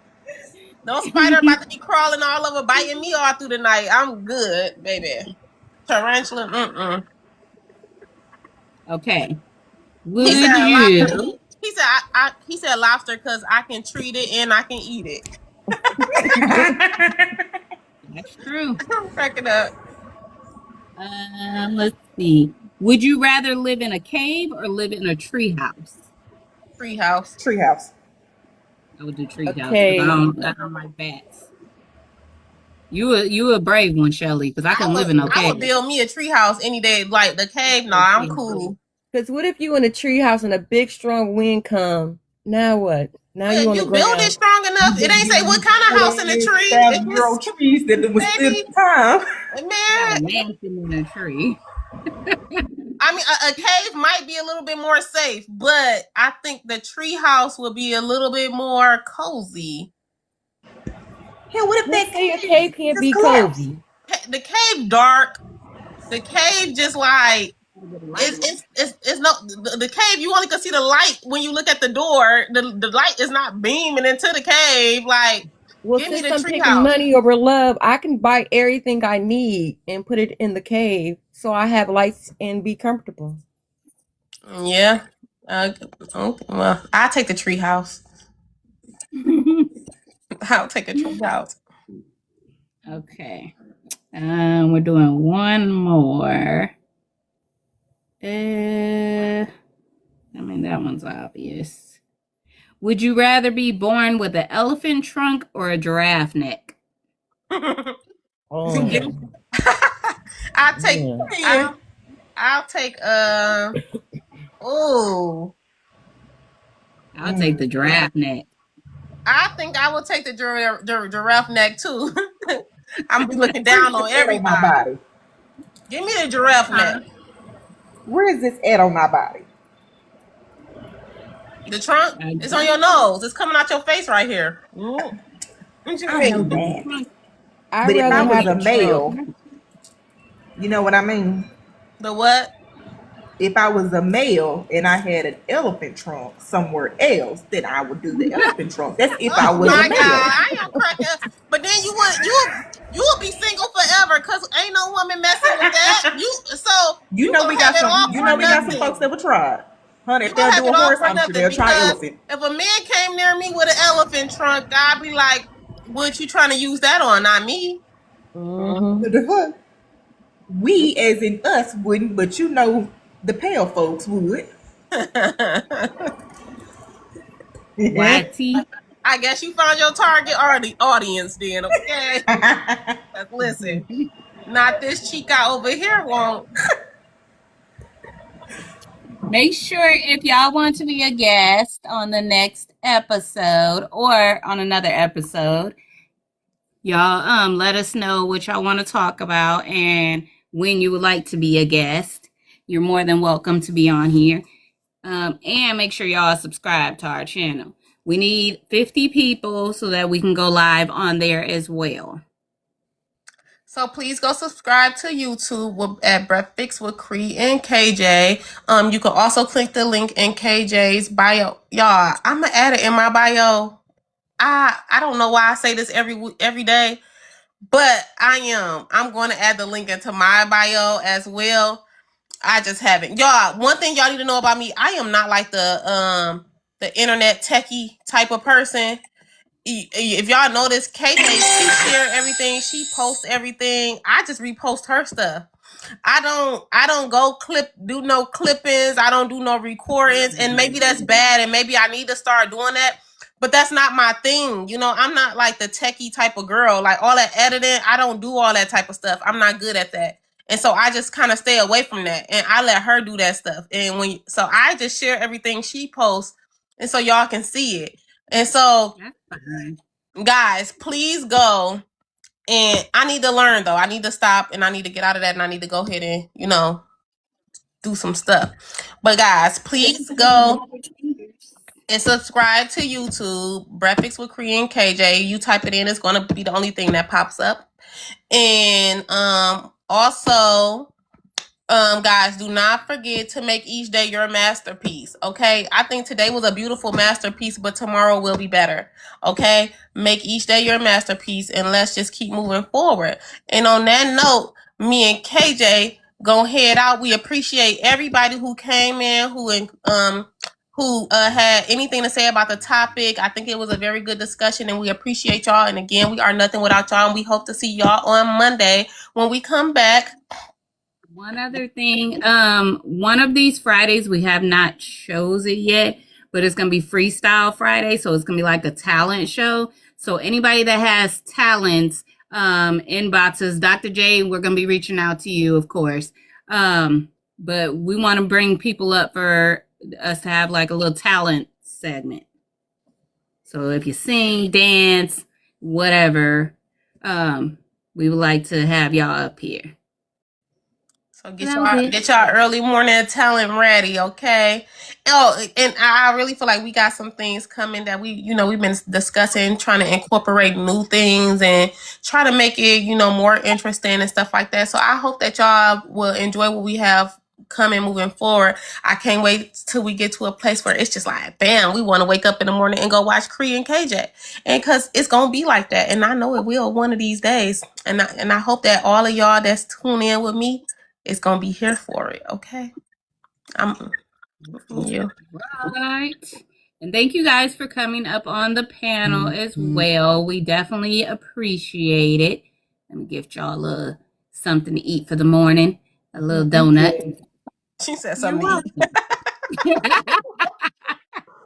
Speaker 2: No spider about to be crawling all over, biting me all through the night. I'm good, baby. Tarantula,
Speaker 1: Okay.
Speaker 2: He
Speaker 1: Would
Speaker 2: said lobster.
Speaker 1: you?
Speaker 2: He said lobster because I can treat it and I can eat it.
Speaker 1: That's true.
Speaker 2: I'm cracking up.
Speaker 1: Let's see. Would you rather live in a cave or live in a tree house?
Speaker 2: Treehouse.
Speaker 6: Treehouse.
Speaker 1: I would do tree house
Speaker 5: Okay.
Speaker 1: because I don't like bats. You a brave one, Shelly, because I can live in a
Speaker 2: I would
Speaker 1: cave.
Speaker 2: build me a treehouse any day. Like the cave, no, I'm cool.
Speaker 5: Because what if you in a tree house and a big strong wind come? Now what? Now you on the
Speaker 2: You build it
Speaker 5: ground.
Speaker 2: strong enough. It ain't say what kind of house in the tree.
Speaker 6: Thousand
Speaker 2: It
Speaker 6: year old
Speaker 2: just,
Speaker 6: trees that was still
Speaker 2: baby,
Speaker 6: time.
Speaker 1: Got a
Speaker 2: man.
Speaker 1: mansion in a tree.
Speaker 2: I mean, a cave might be a little bit more safe, but I think the tree house would be a little bit more cozy.
Speaker 6: Hell, what if
Speaker 5: Let's
Speaker 6: that
Speaker 5: say a cave can't be
Speaker 6: collapse?
Speaker 5: cozy.
Speaker 2: The cave dark. The cave just like it's no the cave. You only can see the light when you look at the door. The light is not beaming into the cave. Like,
Speaker 5: Well,
Speaker 2: give me
Speaker 5: since
Speaker 2: the
Speaker 5: I'm
Speaker 2: tree
Speaker 5: taking
Speaker 2: house.
Speaker 5: money over love, I can buy everything I need and put it in the cave so I have lights and be comfortable.
Speaker 2: Yeah. Okay. Well, I'll take the tree house. I'll take a tree house.
Speaker 1: Okay. We're doing one more. I mean, that one's obvious. Would you rather be born with an elephant trunk or a giraffe neck?
Speaker 5: Oh,
Speaker 2: I'll take.
Speaker 5: yeah.
Speaker 2: I'll take. Oh,
Speaker 1: I'll take the giraffe neck.
Speaker 2: I think I will take the giraffe neck too. I'm gonna be looking down on
Speaker 6: Where is this at on my
Speaker 2: everybody.
Speaker 6: body?
Speaker 2: Give me the giraffe neck.
Speaker 6: Where is this at on my body?
Speaker 2: The trunk. It's on your nose. It's coming out your face right here. What you
Speaker 6: I know
Speaker 2: mean?
Speaker 6: that.
Speaker 5: I'd
Speaker 6: But if I
Speaker 5: rather
Speaker 6: was
Speaker 5: have
Speaker 6: a
Speaker 5: a
Speaker 6: male,
Speaker 5: trunk.
Speaker 6: you know what I mean?
Speaker 2: The what?
Speaker 6: If I was a male and I had an elephant trunk somewhere else, then I would do the elephant trunk. That's if I
Speaker 2: Oh
Speaker 6: was
Speaker 2: my
Speaker 6: a
Speaker 2: God,
Speaker 6: male.
Speaker 2: I am cracking up. But then you would be single forever because ain't no woman messing with that.
Speaker 6: You know we got
Speaker 2: have it all
Speaker 6: some. You
Speaker 2: for
Speaker 6: know we got some
Speaker 2: nothing.
Speaker 6: folks that would try. Honey,
Speaker 2: You
Speaker 6: if
Speaker 2: gonna
Speaker 6: they'll
Speaker 2: have
Speaker 6: do a
Speaker 2: it all
Speaker 6: horse,
Speaker 2: for
Speaker 6: I'm sure
Speaker 2: nothing
Speaker 6: they'll try
Speaker 2: because
Speaker 6: elephant.
Speaker 2: if a man came near me with an elephant trunk, I'd be like, "What you trying to use that on? Not me."
Speaker 5: Mhm.
Speaker 6: We, as in us, wouldn't, but you know, the pale folks would.
Speaker 1: YT.
Speaker 2: I guess you found your target audience then, okay? But listen, not this chica over here won't.
Speaker 1: Make sure if y'all want to be a guest on the next episode or on another episode, y'all let us know what y'all want to talk about and when you would like to be a guest. You're more than welcome to be on here. And make sure y'all subscribe to our channel. We need 50 people so that we can go live on there as well.
Speaker 2: So please go subscribe to YouTube at Breakfast with Cree and KJ. You can also click the link in KJ's bio. Y'all, I'm gonna add it in my bio. I don't know why I say this every day, but I'm going to add the link into my bio as well. I just haven't. Y'all, one thing y'all need to know about me, I am not like the internet techie type of person. If y'all notice, KJ, she share everything, she posts everything. I just repost her stuff. I don't do no clippings. I don't do no recordings, and maybe that's bad, and maybe I need to start doing that. But that's not my thing. You know, I'm not like the techie type of girl. Like all that editing, I don't do all that type of stuff. I'm not good at that. And so I just kind of stay away from that, and I let her do that stuff. And so I just share everything she posts, and so y'all can see it. And so, guys, please go. And I need to learn though. I need to stop and I need to get out of that and I need to go ahead and, do some stuff. But guys, please go and subscribe to YouTube, Breakfast with Cree and KJ. You type it in, it's gonna be the only thing that pops up. And also, guys, do not forget to make each day your masterpiece. Okay, I think today was a beautiful masterpiece, but tomorrow will be better. Okay, make each day your masterpiece, and let's just keep moving forward. And on that note, me and KJ gonna head out. We appreciate everybody who came in, who had anything to say about the topic. I think it was a very good discussion, and we appreciate y'all. And again, we are nothing without y'all, and we hope to see y'all on Monday when we come back.
Speaker 1: One other thing, one of these Fridays we have not chose it yet, but it's gonna be Freestyle Friday, so it's gonna be like a talent show. So anybody that has talents, inboxes, Dr. J, we're gonna be reaching out to you, of course. But we want to bring people up for us to have like a little talent segment. So if you sing, dance, whatever, we would like to have y'all up here.
Speaker 2: So get y'all early morning talent ready, okay? Oh, and I really feel like we got some things coming that we've been discussing, trying to incorporate new things and try to make it, more interesting and stuff like that. So I hope that y'all will enjoy what we have coming moving forward. I can't wait till we get to a place where it's just like, bam, we want to wake up in the morning and go watch Cree and KJ. And because it's going to be like that. And I know it will one of these days. And I hope that all of y'all that's tuning in with me is going to be here for it, okay? You.
Speaker 1: Right. And thank you guys for coming up on the panel as well. We definitely appreciate it. Let me gift y'all a little something to eat for the morning. A little donut.
Speaker 2: She said something to eat.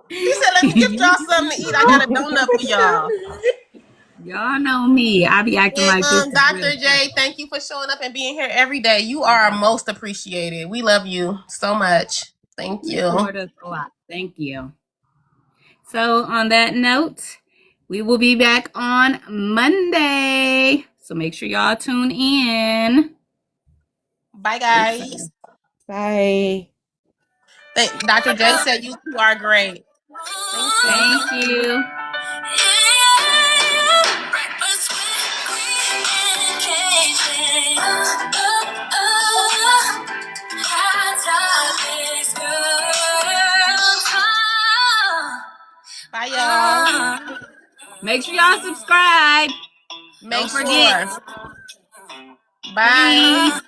Speaker 2: She said, let me gift y'all something to eat. I got a donut for y'all.
Speaker 1: Y'all know me. I be acting like this.
Speaker 2: Dr. J, thank you for showing up and being here every day. You are most appreciated. We love you so much. Thank you.
Speaker 1: Support us a lot. Thank you. So on that note, we will be back on Monday. So make sure y'all tune in.
Speaker 2: Bye, guys.
Speaker 5: Bye.
Speaker 2: Dr. J said you two are great.
Speaker 1: Thank you.
Speaker 2: Bye, y'all.
Speaker 1: Make sure y'all subscribe. Don't forget.
Speaker 2: Bye.
Speaker 1: Peace.